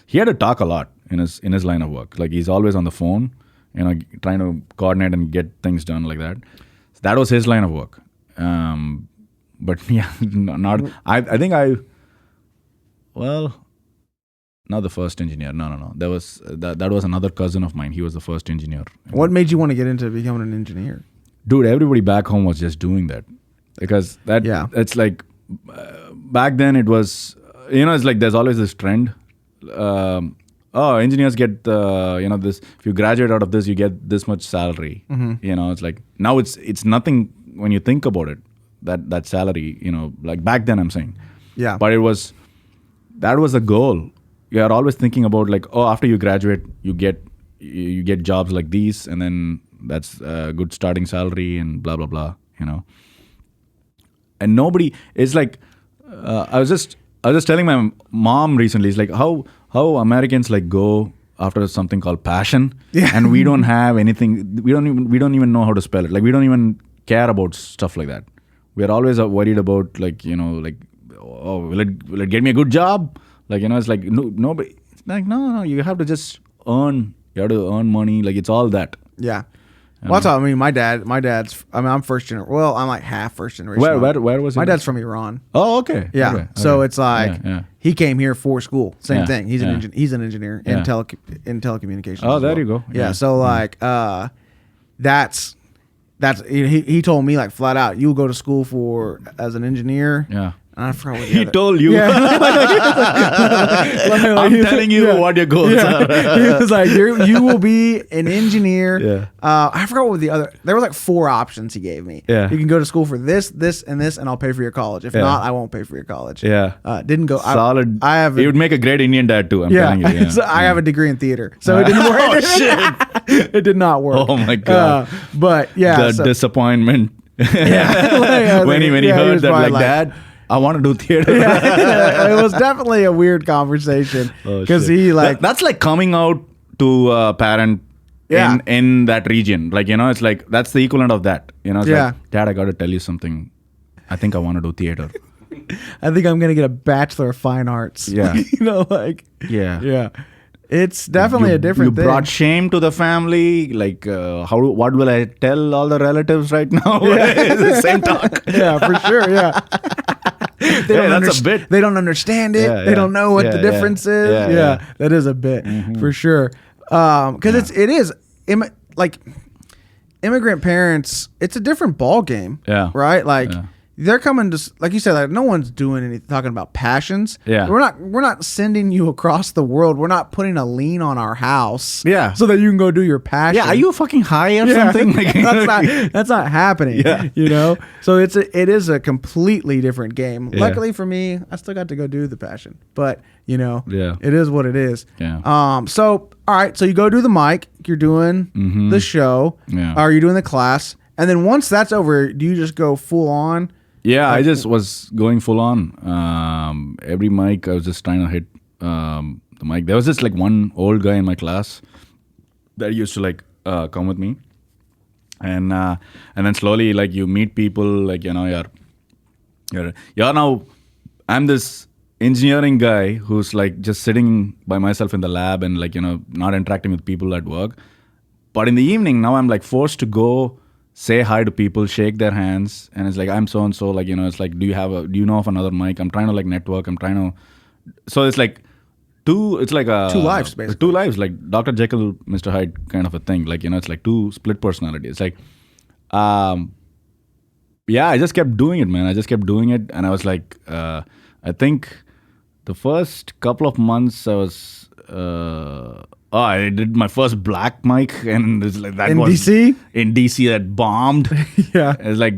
he had to talk a lot in his line of work. Like he's always on the phone, trying to coordinate and get things done like that. So that was his line of work. But yeah, I think not the first engineer. No. That was another cousin of mine. He was the first engineer. What made you want to get into becoming an engineer? Dude, everybody back home was just doing that. Because it's like, back then it was, it's like there's always this trend. Engineers get, this, if you graduate out of this, you get this much salary. Mm-hmm. It's like, now it's nothing when you think about it, that salary, like back then I'm saying. Yeah. But that was the goal. You are always thinking about like, after you graduate, you get jobs like these, and then that's a good starting salary and blah, blah, blah, And nobody, it's like, I was just telling my mom recently, it's like how Americans like go after something called passion, and we don't have anything, we don't even know how to spell it. Like we don't even care about stuff like that. We are always worried about like, will it get me a good job? Like, it's like, nobody, it's like, no, you have to just earn. You have to earn money. Like, it's all that. Yeah. Well, I mean, my dad's. I mean, I'm first generation. Well, I'm like half first generation. Where was he? My dad's from Iran. Oh, okay. Yeah. Okay. So it's like he came here for school. Same Yeah. thing. He's an engineer in telecommunications. Oh, as there well. you go. Yeah. So like, that's he told me like flat out, you'll go to school as an engineer. Yeah. And I forgot what He told you. Yeah. I'm telling you what your goals are. He was like, you will be an engineer. Yeah. I forgot what there were like 4 options he gave me. Yeah. You can go to school for this, and this, and I'll pay for your college. If not, I won't pay for your college. Yeah. Didn't go. Solid. I have. He would make a great Indian dad too. I'm telling you. Yeah. So I have a degree in theater, so it didn't work. Oh shit! It did not work. Oh my god. But yeah, the disappointment. Yeah. when he heard that, like, Dad, I want to do theater. It was definitely a weird conversation because he like that's like coming out to a parent in that region. Like, it's like that's the equivalent of that. It's like, Dad, I got to tell you something. I think I want to do theater. I think I'm gonna get a Bachelor of Fine Arts. Yeah. Yeah. It's definitely a different thing. You brought shame to the family. Like, what will I tell all the relatives right now? Yeah. The same talk. Yeah, for sure. Yeah. That's a bit. They don't understand it. They don't know what the difference is. Yeah, that is a bit for sure. Because it is like immigrant parents. It's a different ball game. Yeah. Right. Like. Yeah. They're coming to, like you said, like no one's doing anything, talking about passions. Yeah. We're not sending you across the world. We're not putting a lien on our house. Yeah. So that you can go do your passion. Yeah. Are you fucking high or something? Like, that's not happening. Yeah. So it is a completely different game. Yeah. Luckily for me, I still got to go do the passion. But it is what it is. Yeah. So all right. So you go do the mic. You're doing the show. Yeah. Or you're doing the class. And then once that's over, do you just go full on? Yeah, I just was going full on. Every mic, I was just trying to hit the mic. There was just like one old guy in my class that used to like come with me, and then slowly like you meet people, like you're now. I'm this engineering guy who's like just sitting by myself in the lab and like not interacting with people at work. But in the evening now, I'm like forced to go say hi to people, shake their hands, and it's like, I'm so and so, like it's like, do you know of another mic? I'm trying to like network. So it's like two lives basically. 2 lives, like Dr. Jekyll, Mr. Hyde kind of a thing. Like it's like 2 split personalities. Like, I just kept doing it, man. I just kept doing it, and I was like, I think the first couple of months I was. I did my first black mic, and it's like that in was DC. In DC, that bombed. Yeah, it's like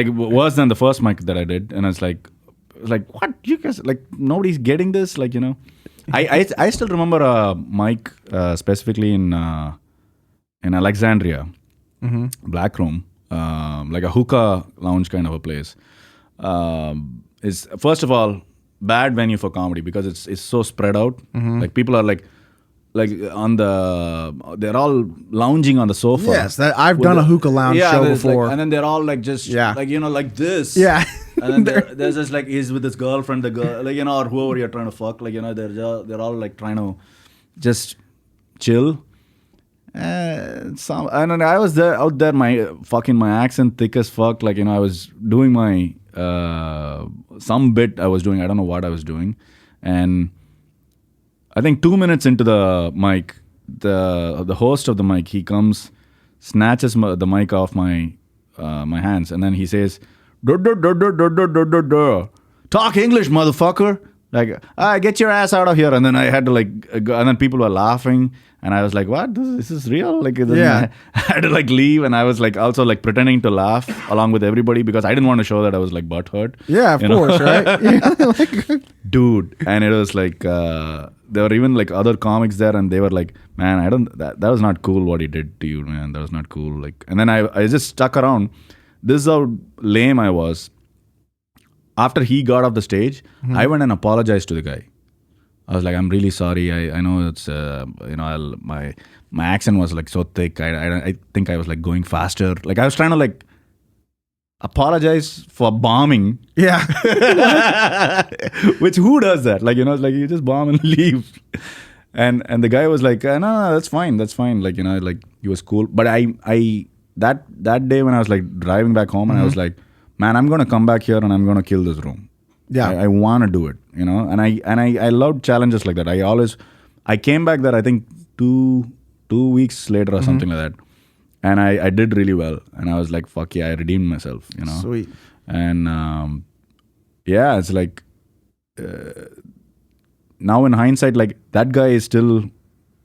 worse than the first mic that I did, and it's like what, you guys, like nobody's getting this, like I still remember a mic specifically in Alexandria, Black Room, like a hookah lounge kind of a place. Is first of all bad venue for comedy because it's so spread out. Like people are like they're all lounging on the sofa. Yes, I've done a hookah lounge show before. Like, and then they're all like just like like this. Yeah. And then there's just like he's with his girlfriend, the girl, like or whoever you're trying to fuck, like they're all like trying to just chill. And I was out there, my accent thick as fuck. Like I was doing my some bit I was doing. I don't know what I was doing, and I think 2 minutes into the mic, the host of the mic, he comes, snatches the mic off my hands, and then he says, "Talk English, motherfucker!" Like, get your ass out of here. And then I had to like go, and then people were laughing, and I was like, "What? This is real?" Like, I had to like leave, and I was like also like pretending to laugh along with everybody because I didn't want to show that I was like butthurt. Yeah, of course, right? Dude, and it was like there were even like other comics there, and they were like, "Man, that was not cool what he did to you, man. That was not cool." Like, and then I just stuck around. This is how lame I was. After he got off the stage, I went and apologized to the guy. I was like, "I'm really sorry. I know it's my accent was like so thick. I think I was like going faster. Like I was trying to like apologize for bombing." Yeah. Which who does that? Like it's like you just bomb and leave. And the guy was like, no, that's fine. Like like he was cool. But I that day when I was like driving back home, and I was like, man, I'm gonna come back here and I'm gonna kill this room. Yeah, I want to do it, you know. And I love challenges like that. I came back there, I think 2 weeks later or something like that, and I did really well, and I was like, fuck yeah, I redeemed myself, you know. Sweet. And yeah, it's like now in hindsight, like that guy is still,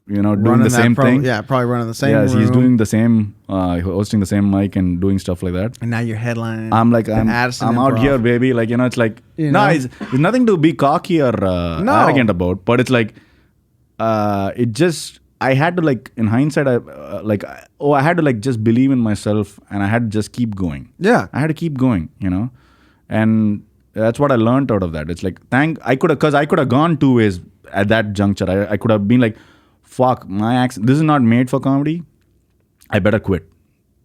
you know, doing the same thing. Yeah, probably running the same. Yeah, room. he's doing the same, hosting the same mic and doing stuff like that. And now you're headlining. I'm like, I'm out here, baby. Like, you know, it's like, it's nothing to be cocky or arrogant about. But it's like, it just, I had to like, in hindsight, I had to like just believe in myself, and I had to just keep going. Yeah. I had to keep going, you know. And that's what I learned out of that. It's like, I could have gone 2 ways at that juncture. I could have been like, fuck, my accent, this is not made for comedy. I better quit.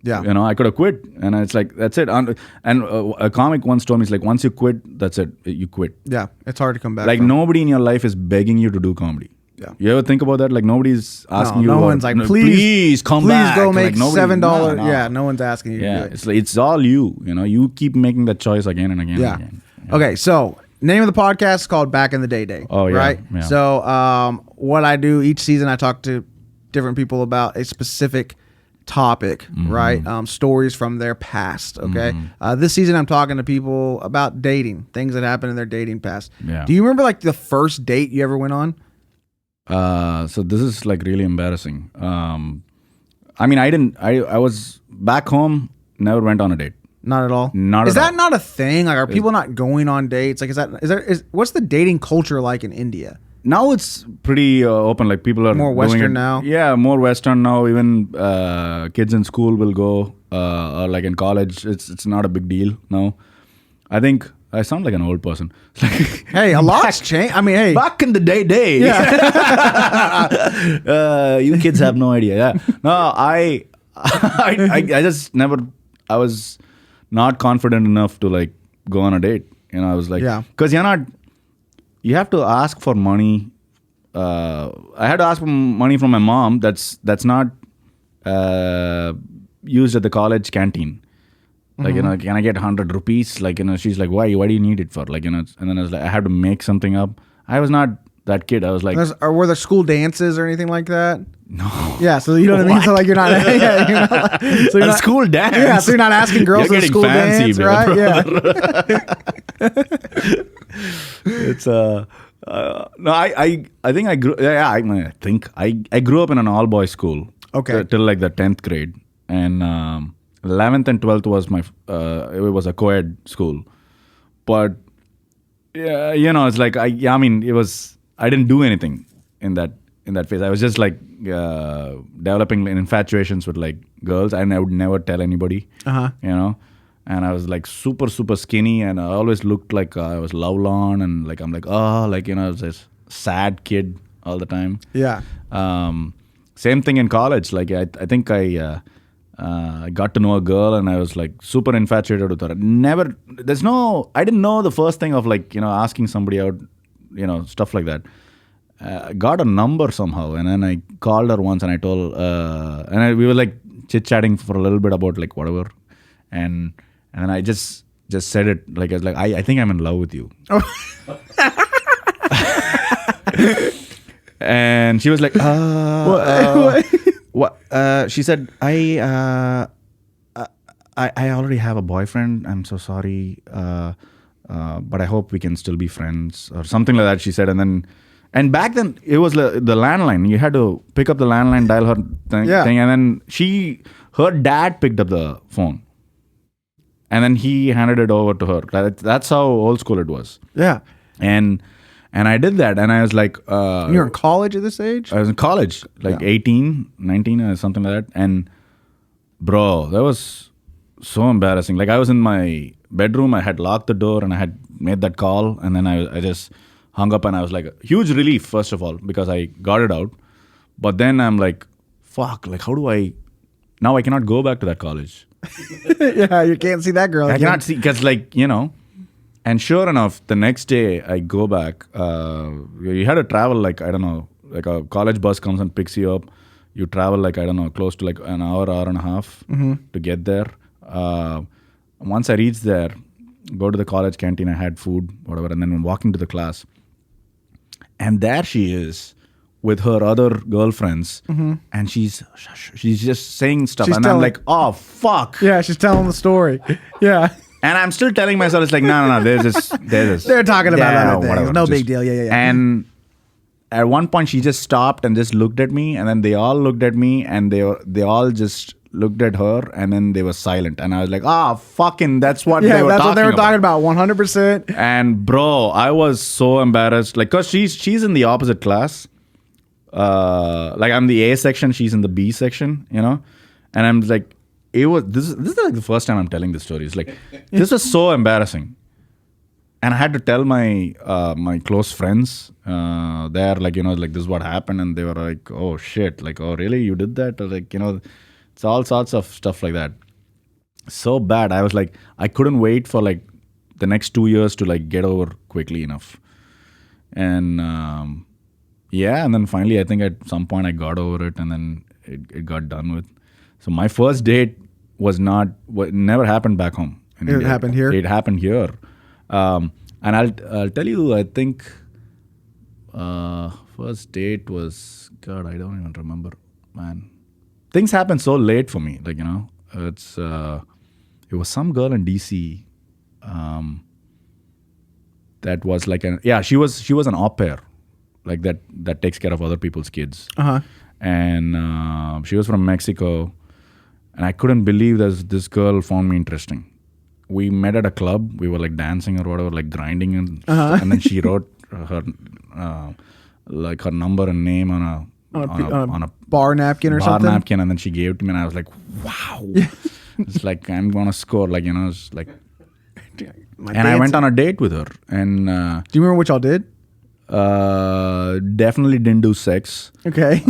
Yeah. You know, I could have quit. And it's like, that's it. And a comic once told me, it's like, once you quit, that's it. You quit. Yeah. It's hard to come back. Like, nobody in your life is begging you to do comedy. Yeah. You ever think about that? Like, nobody's asking you. No one's like, please come back. Please go make $7. No. Yeah. No one's asking you to do it. It's like, it's all you. You know, you keep making that choice again and again and again. Yeah. Okay. So, name of the podcast is called Back in the Day. Oh, yeah. Right? Yeah. So, what I do each season, I talk to different people about a specific topic, right? Stories from their past, okay? This season, I'm talking to people about dating, things that happened in their dating past. Yeah. Do you remember, like, the first date you ever went on? So this is, like, really embarrassing. I mean, I was back home, never went on a date. Not at all. Not is at that all. not a thing? Like, are people not going on dates? Like, what's the dating culture like in India? Now it's pretty open. Like, people are more Western now. Yeah, more Western now. Even kids in school will go, or like in college. It's not a big deal now. I think I sound like an old person. Hey, a lot's changed. I mean, hey, back in the day. Yeah. You kids have no idea. Yeah. No, I just never. I was not confident enough to like go on a date. You know, I was like, because you have to ask for money. I had to ask for money from my mom. That's not used at the college canteen. Like, you know, can I get 100 rupees? Like, you know, she's like, why do you need it for? Like, you know, and then I was like, I had to make something up. I was not that kid. I was like, were there school dances or anything like that? No. Yeah, so you know what I mean. So like, you're not. Yeah, you're not so you're a school dance. Yeah, so you're not asking girls to school fancy, dance, man, right? Yeah. It's no. I think I grew. Yeah, I think I grew up in an all boys school. Okay. Till like the 10th grade, and 11th and 12th was it was a co-ed school, but yeah, you know, it's like I mean, I didn't do anything in that phase. I was just like developing infatuations with like girls, and I would never tell anybody. You know, and I was like super skinny, and I always looked like I was lovelorn, and like I'm like, oh, like, you know, I was this sad kid all the time. Yeah. Same thing in college. Like I think I got to know a girl, and I was like super infatuated with her. I didn't know the first thing of like, you know, asking somebody out, you know, stuff like that. Got a number somehow, and then I called her once, and I told, we were like chit-chatting for a little bit about like whatever, and then I just said it, like I was like, I think I'm in love with you. And she was like, what? She said, I already have a boyfriend. I'm so sorry, but I hope we can still be friends, or something like that. She said, and back then it was the landline. You had to pick up the landline, dial her thing, and then her dad picked up the phone, and then he handed it over to her. That's how old school it was. Yeah. And I did that, and I was like... you were in college at this age? I was in college, like 18, 19, or something like that. And, bro, that was so embarrassing. Like, I was in my bedroom, I had locked the door, and I had made that call, and then I just hung up, and I was like, huge relief, first of all, because I got it out. But then I'm like, fuck, like, how do I... Now I cannot go back to that college. Yeah, you can't see that girl. I cannot see, because, like, you know... And sure enough, the next day I go back. You had to travel, like, I don't know, like a college bus comes and picks you up. You travel like, I don't know, close to like an hour and a half to get there. Once I reached there, go to the college canteen, I had food, whatever, and then I'm walking to the class. And there she is with her other girlfriends, and she's just saying stuff. And I'm like, oh, fuck. Yeah, she's telling the story. Yeah. And I'm still telling myself, it's like, no, there's this. They're talking about other things. Whatever. No big deal. Yeah. And at one point, she just stopped and just looked at me, and then they all looked at me, and they all just looked at her, and then they were silent. And I was like, fucking, that's what they were talking about. 100%. And bro, I was so embarrassed, like, cause she's in the opposite class. Like I'm the A section, she's in the B section, you know, and I'm like, this is like the first time I'm telling this story. It's like, this was so embarrassing. And I had to tell my my close friends there, like, you know, like, this is what happened. And they were like, oh shit, like, oh really, you did that? Or like, you know, it's all sorts of stuff like that. So bad. I was like, I couldn't wait for like the next 2 years to like get over quickly enough. And and then finally I think at some point I got over it, and then it got done with. So my first date never happened back home. It happened here? It happened here. And I'll tell you, I think first date was, God, I don't even remember, man. Things happen so late for me, like, you know. It was some girl in DC that was like she was an au pair, like that takes care of other people's kids. And she was from Mexico, and I couldn't believe that this girl found me interesting. We met at a club. We were like dancing or whatever, like grinding, and then she wrote her like her number and name on a bar napkin or something. Bar napkin, and then she gave it to me, and I was like, wow. It's like, I'm gonna score, like, you know, it's like. And I went on a date with her, and do you remember what y'all did? Definitely didn't do sex. Okay.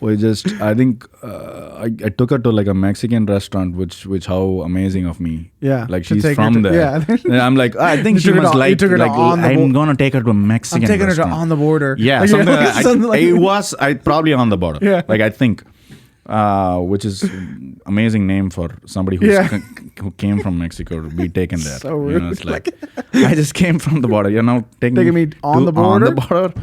We just, I think I took her to like a Mexican restaurant, which how amazing of me. Yeah. Like, she's from there. Yeah. And I'm like, I think she must like, I'm going to take her to a Mexican restaurant. I'm taking her to On the Border. Yeah. Like, something like that. It was probably On the Border. Yeah. Like, I think, which is amazing name for somebody who came from Mexico to be taken there. So rude. You know, it's like, I just came from the border. You're now taking me on the border? On the border.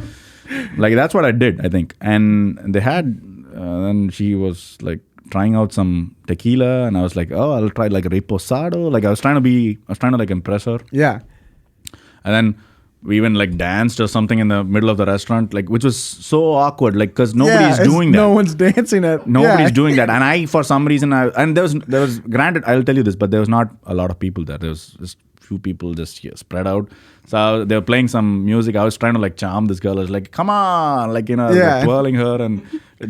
Like, that's what I did, I think. And they had, then she was like trying out some tequila, and I was like, oh, I'll try like reposado. Like, I was trying to like impress her. Yeah. And then we even like danced or something in the middle of the restaurant, like, which was so awkward, like, because nobody's doing that. No one's dancing at. Nobody's doing that. And I, for some reason, and there was, granted, I'll tell you this, but there was not a lot of people there. There was just few people just spread out. So they were playing some music. I was trying to like charm this girl. I was like, come on, like, you know, like, twirling her and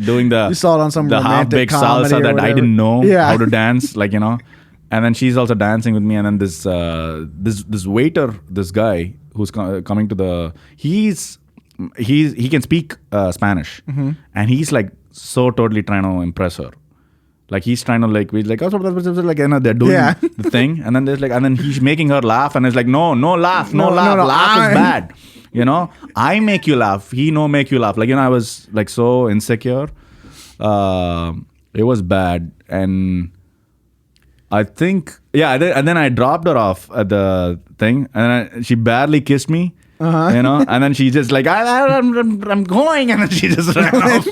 doing you saw it on some the half-baked salsa that I didn't know how to dance, like, you know. And then she's also dancing with me. And then this waiter, this guy who's coming to he can speak Spanish, and he's like so totally trying to impress her. Like, he's trying to like, we're like, oh, like, you know, they're doing the thing, and then there's like, and then he's making her laugh, and it's like, no laugh, laugh is bad, you know. I make you laugh, he make you laugh. Like, you know, I was like so insecure. It was bad, and I think and then I dropped her off at the thing, and she barely kissed me. You know, and then she just like, I'm going, and then she just ran off.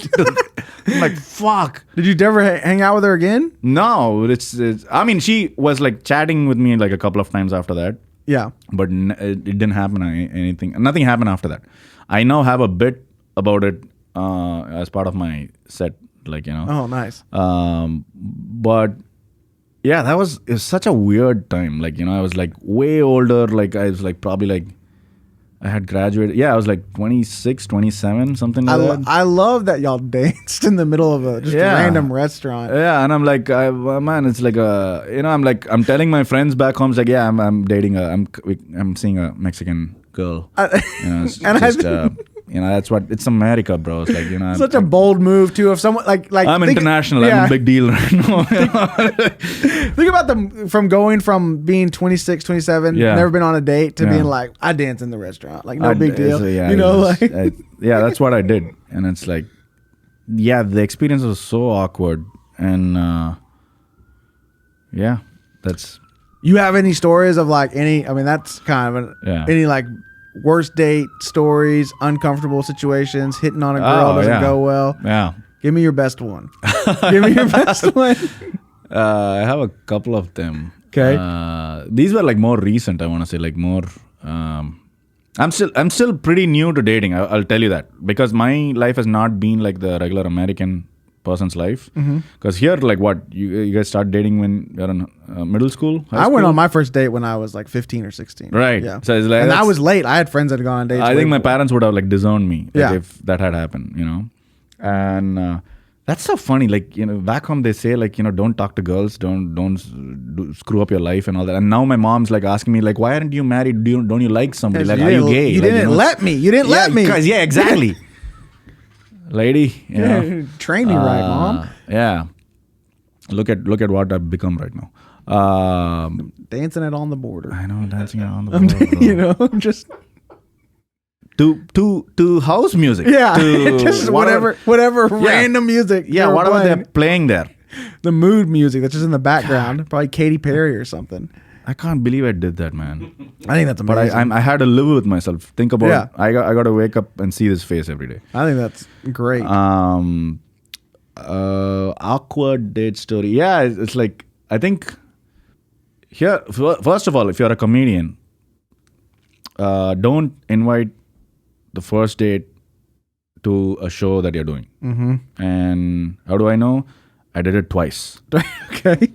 I'm like, fuck. Did you ever hang out with her again? No, it's I mean, she was like chatting with me like a couple of times after that. Yeah, but it didn't happen anything. Nothing happened after that. I now have a bit about it as part of my set, like, you know. Oh, nice. But yeah, it was such a weird time. Like, you know, I was like way older. Like, I was like probably like, I had graduated. Yeah, I was like 26, 27, something like that. I love that y'all danced in the middle of a random restaurant. Yeah, and I'm like, man, it's like you know, I'm telling my friends back home, it's like, yeah, I'm dating I'm seeing a Mexican girl. You know, it's just, you know, that's what, it's America, bro. It's like, you know. Such a bold move, too. If someone, like I'm international. I'm a big deal right now. Think about from going from being 26, 27, never been on a date, to being like, I dance in the restaurant. Like, no big deal. So, you know, like. That's what I did. And it's like, the experience was so awkward. And that's... You have any stories of like any, I mean, that's kind of any like worst date stories, uncomfortable situations, hitting on a girl doesn't go well? Yeah. Give me your best one. Give me your best one. I have a couple of them. Okay. These were like more recent, I want to say, like more... I'm still pretty new to dating. I'll tell you that, because my life has not been like the regular American person's life. Because here, like what, you guys start dating when you're in middle school? I went on my first date when I was like 15 or 16. Right. Yeah. So it's like, and I was late. I had friends that had gone on dates. I think my parents would have like disowned me if that had happened, you know. And that's so funny. Like, you know, back home they say like, you know, don't talk to girls, don't screw up your life and all that. And now my mom's like asking me like, why aren't you married? Don't you like somebody? Like, are you gay? You didn't let me. You didn't let me. Yeah, exactly. Lady, you know. Train me right, mom. Yeah. Look at what I've become right now. Dancing it on the border. I know, dancing it on the border. You know, just to house music. Yeah, just whatever random music. Yeah, whatever they're playing there. The mood music that's just in the background. Probably Katy Perry or something. I can't believe I did that, man. I think that's amazing. But I had to live with myself. Think about it. I got to wake up and see this face every day. I think that's great. Awkward date story. Yeah, it's like, I think here, first of all, if you're a comedian, don't invite the first date to a show that you're doing. And how do I know? I did it twice. Okay.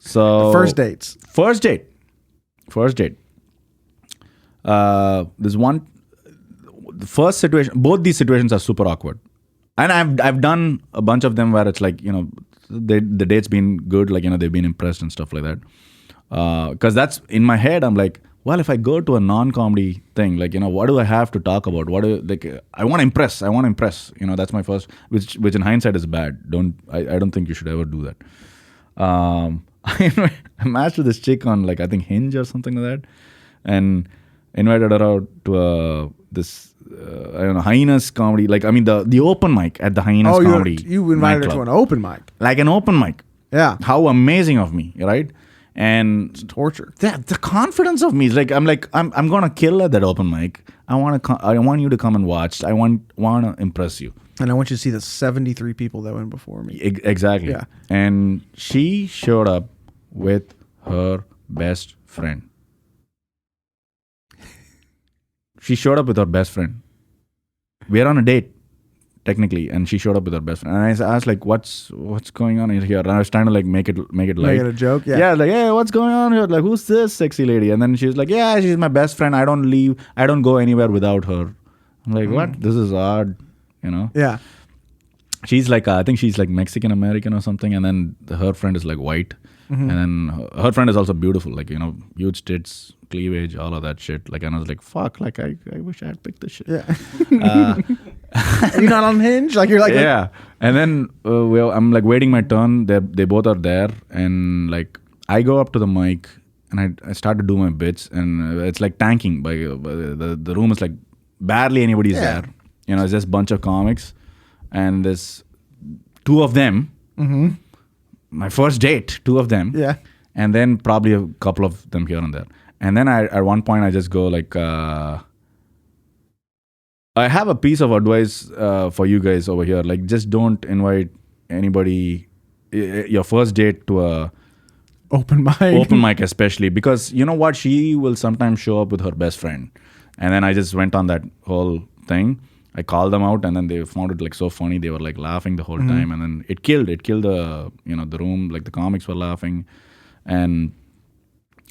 So First date. There's one. The first situation. Both these situations are super awkward, and I've done a bunch of them where it's like, you know, the date's been good, like, you know, they've been impressed and stuff like that. Because that's in my head. I'm like, well, if I go to a non-comedy thing, like, you know, what do I have to talk about? I want to impress. You know, that's my first, which in hindsight is bad. I don't think you should ever do that. I matched with this chick on like, I think Hinge or something like that, and invited her out to this I don't know, Hyenas comedy. Like, I mean, the open mic at the Hyenas comedy. You invited her to an open mic. Like an open mic. Yeah. How amazing of me, right? And it's torture. The confidence of me is like, I'm gonna kill at that open mic. I want you to come and watch. I want to impress you. And I want you to see the 73 people that went before me. Exactly. Yeah. And she showed up with her best friend. She showed up with her best friend. We're on a date, technically, and she showed up with her best friend. And I asked, like, what's going on here? And I was trying to like make it light. Make it a joke. Yeah. Yeah. Like, hey, what's going on here? Like, who's this sexy lady? And then she's like, yeah, she's my best friend. I don't go anywhere without her. I'm like, what? This is odd. You know? Yeah. She's like, I think she's like Mexican American or something, and then her friend is like white, and then her friend is also beautiful, like, you know, huge tits, cleavage, all of that shit. Like, and I was like, fuck, like I wish I had picked this shit. Yeah. Are you not on Hinge? Like, you're like, yeah. And then I'm like waiting my turn. They both are there, and like I go up to the mic and I start to do my bits, and it's like tanking. By the room is like barely anybody's there. You know, it's just a bunch of comics. And there's two of them, my first date, two of them. Yeah. And then probably a couple of them here and there. And then at one point I just go like, I have a piece of advice for you guys over here. Like, just don't invite anybody, your first date, to a open mic. Open mic especially. Because you know what? She will sometimes show up with her best friend. And then I just went on that whole thing. I called them out, and then they found it like so funny. They were like laughing the whole time, and then it killed the, you know, the room. Like the comics were laughing, and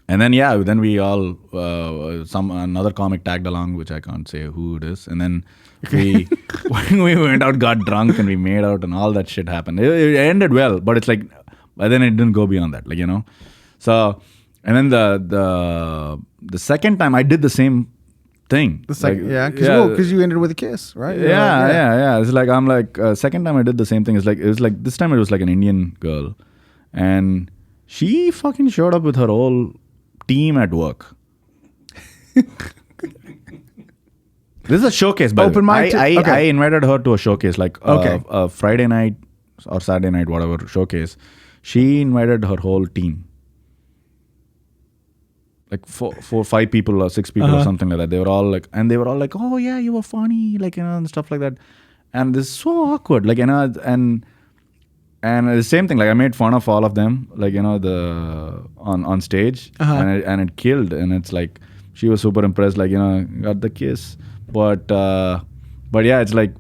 then then we all another comic tagged along, which I can't say who it is, and then we went out, got drunk, and we made out, and all that shit happened. It ended well, but it's like, but then it didn't go beyond that, like, you know. So, and then the second time I did the same thing. Because you ended with a kiss, right? Yeah. It's like, I'm like, second time I did the same thing. It was like this time it was like an Indian girl, and she fucking showed up with her whole team at work. This is a showcase, by open mic. I invited her to a showcase, like a Friday night or Saturday night, whatever showcase. She invited her whole team, like 5 people or 6 people or something like that. They were all like, oh yeah, you were funny, like, and stuff like that. And this is so awkward, like, and the same thing, like I made fun of all of them, like, on stage, and it killed. And it's like she was super impressed, like, got the kiss, but yeah, it's like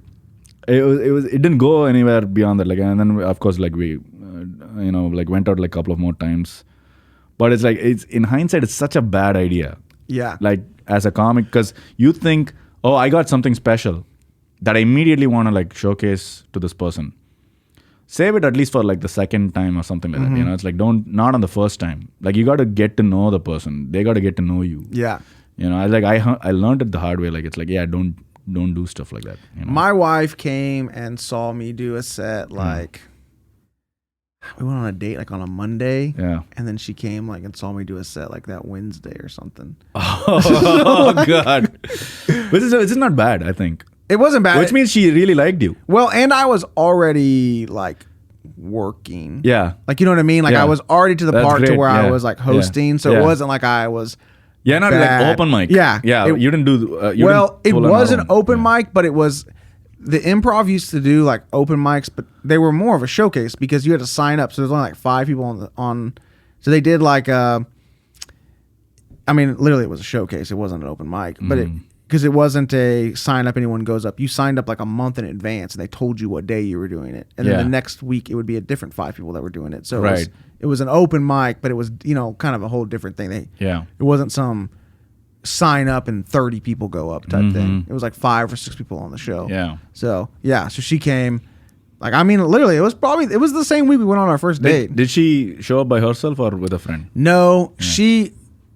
it didn't go anywhere beyond that, like. And then of course, like, we like went out like a couple of more times, but it's like, it's in hindsight, it's such a bad idea, like as a comic, because you think, oh, I got something special that I immediately want to like showcase to this person. Save it at least for like the second time or something like that. It's like, not on the first time. Like, you got to get to know the person. They got to get to know you. Yeah. I learned it the hard way. Like, it's like, yeah, don't do stuff like that. My wife came and saw me do a set, like, we went on a date like on a Monday. Yeah. And then she came like and saw me do a set like that Wednesday or something. Oh God. But it's not bad, I think. It wasn't bad. Which means she really liked you. Well, and I was already like working. Yeah. Like, you know what I mean? Like, I was already to the part to where I was like hosting. Yeah. So it wasn't like I was. Yeah, not bad. like open mic. Yeah. Yeah. You didn't do. It was an open mic, but it was. The improv used to do like open mics, but they were more of a showcase because you had to sign up. So there's only like 5 people on. So they did like literally it was a showcase. It wasn't an open mic, but because it wasn't a sign up, anyone goes up. You signed up like a month in advance, and they told you what day you were doing it. And then the next week, it would be a different 5 people that were doing it. So it was an open mic, but it was, kind of a whole different thing. It wasn't some sign up and 30 people go up type thing. It was like 5 or 6 people on the show. Yeah. So she came. Like, literally, it was the same week we went on our first date. Did she show up by herself or with a friend? No, she.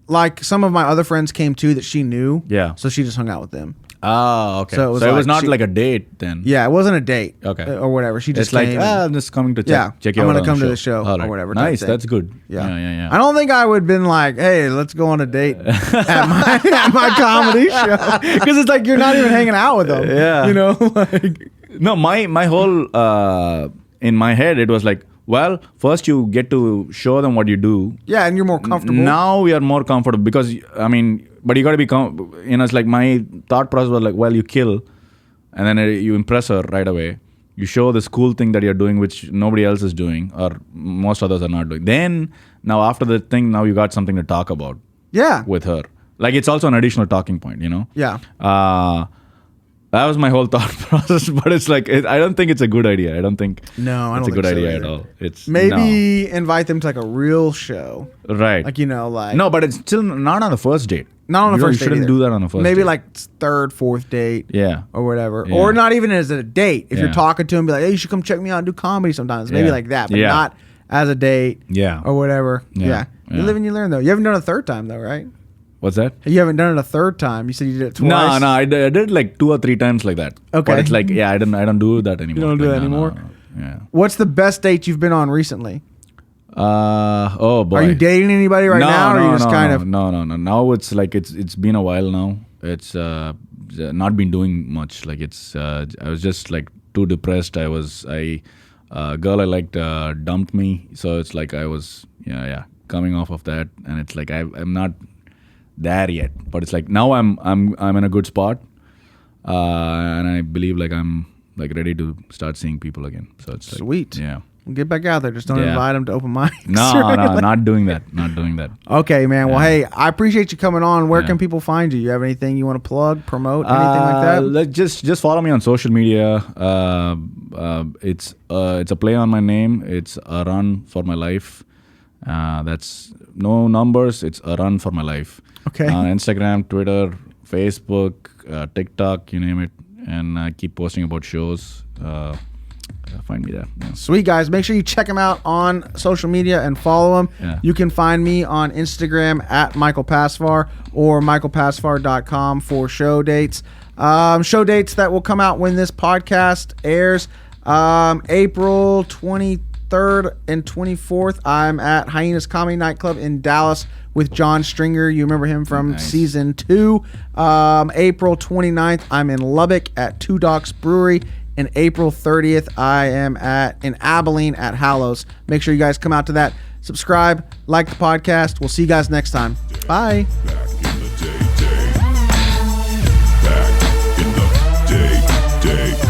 Like, some of my other friends came too that she knew. Yeah. So she just hung out with them. Oh, okay. So it was not like a date then. Yeah, it wasn't a date. Okay. Or whatever. She just came. It's like, I'm just coming to check you out. I'm going to come to the show or whatever. Nice. That's good. Yeah. I don't think I would have been like, hey, let's go on a date at my comedy show. Because it's like, you're not even hanging out with them. Yeah. No, my whole, in my head, it was like, well, first you get to show them what you do. Yeah, and you're more comfortable. Now we are more comfortable because, but you got to be, it's like my thought process was like, well, you kill and then you impress her right away. You show this cool thing that you're doing, which nobody else is doing or most others are not doing. Then, now after the thing, now you got something to talk about. Yeah. With her. Like, it's also an additional talking point, Yeah. That was my whole thought process, but it's like, I don't think it's a good idea. I don't think it's a good idea at all. It's maybe invite them to like a real show. Right. Like, like. No, but it's still not on the first date. Not on the first date. You shouldn't do that on the first date. Maybe like 3rd, 4th date. Yeah. Or whatever. Yeah. Or not even as a date. If you're talking to them, be like, hey, you should come check me out and do comedy sometimes. Maybe like that, but not as a date. Yeah. Or whatever. Yeah. You live and you learn, though. You haven't done it a 3rd time, though, right? What's that? You haven't done it a 3rd time. You said you did it twice. No, I did like 2 or 3 times like that. Okay. But it's like, I don't do that anymore. You don't do that anymore? No. Yeah. What's the best date you've been on recently? Oh boy. Are you dating anybody now? Or are you just kind of? No. Now it's like it's been a while now. It's not been doing much. Like I was just like too depressed. Girl I liked dumped me. So it's like I was coming off of that, and it's like I'm not there yet. But it's like now I'm in a good spot, and I believe like I'm like ready to start seeing people again. So it's like, sweet. Yeah. Well, get back out there. Just don't invite them to open mics. No, not doing that. Not doing that. Okay, man. Well, hey, I appreciate you coming on. Where can people find you? You have anything you want to plug, promote, anything like that? Just follow me on social media. It's a play on my name. It's a run for my life. That's no numbers. It's a run for my life. Okay. Instagram, Twitter, Facebook, TikTok, you name it. And I keep posting about shows. Find me there. Yeah. Sweet, guys. Make sure you check him out on social media and follow him. Yeah. You can find me on Instagram at Michael Pasvar or michaelpasvar.com for show dates. Show dates that will come out when this podcast airs. April 23rd 3rd and 24th, I'm at Hyenas Comedy Nightclub in Dallas with John Stringer. You remember him from season 2. April 29th, I'm in Lubbock at Two Docks Brewery. And April 30th, I am in Abilene at Hallows. Make sure you guys come out to that. Subscribe, like the podcast. We'll see you guys next time. Bye. Back in the day.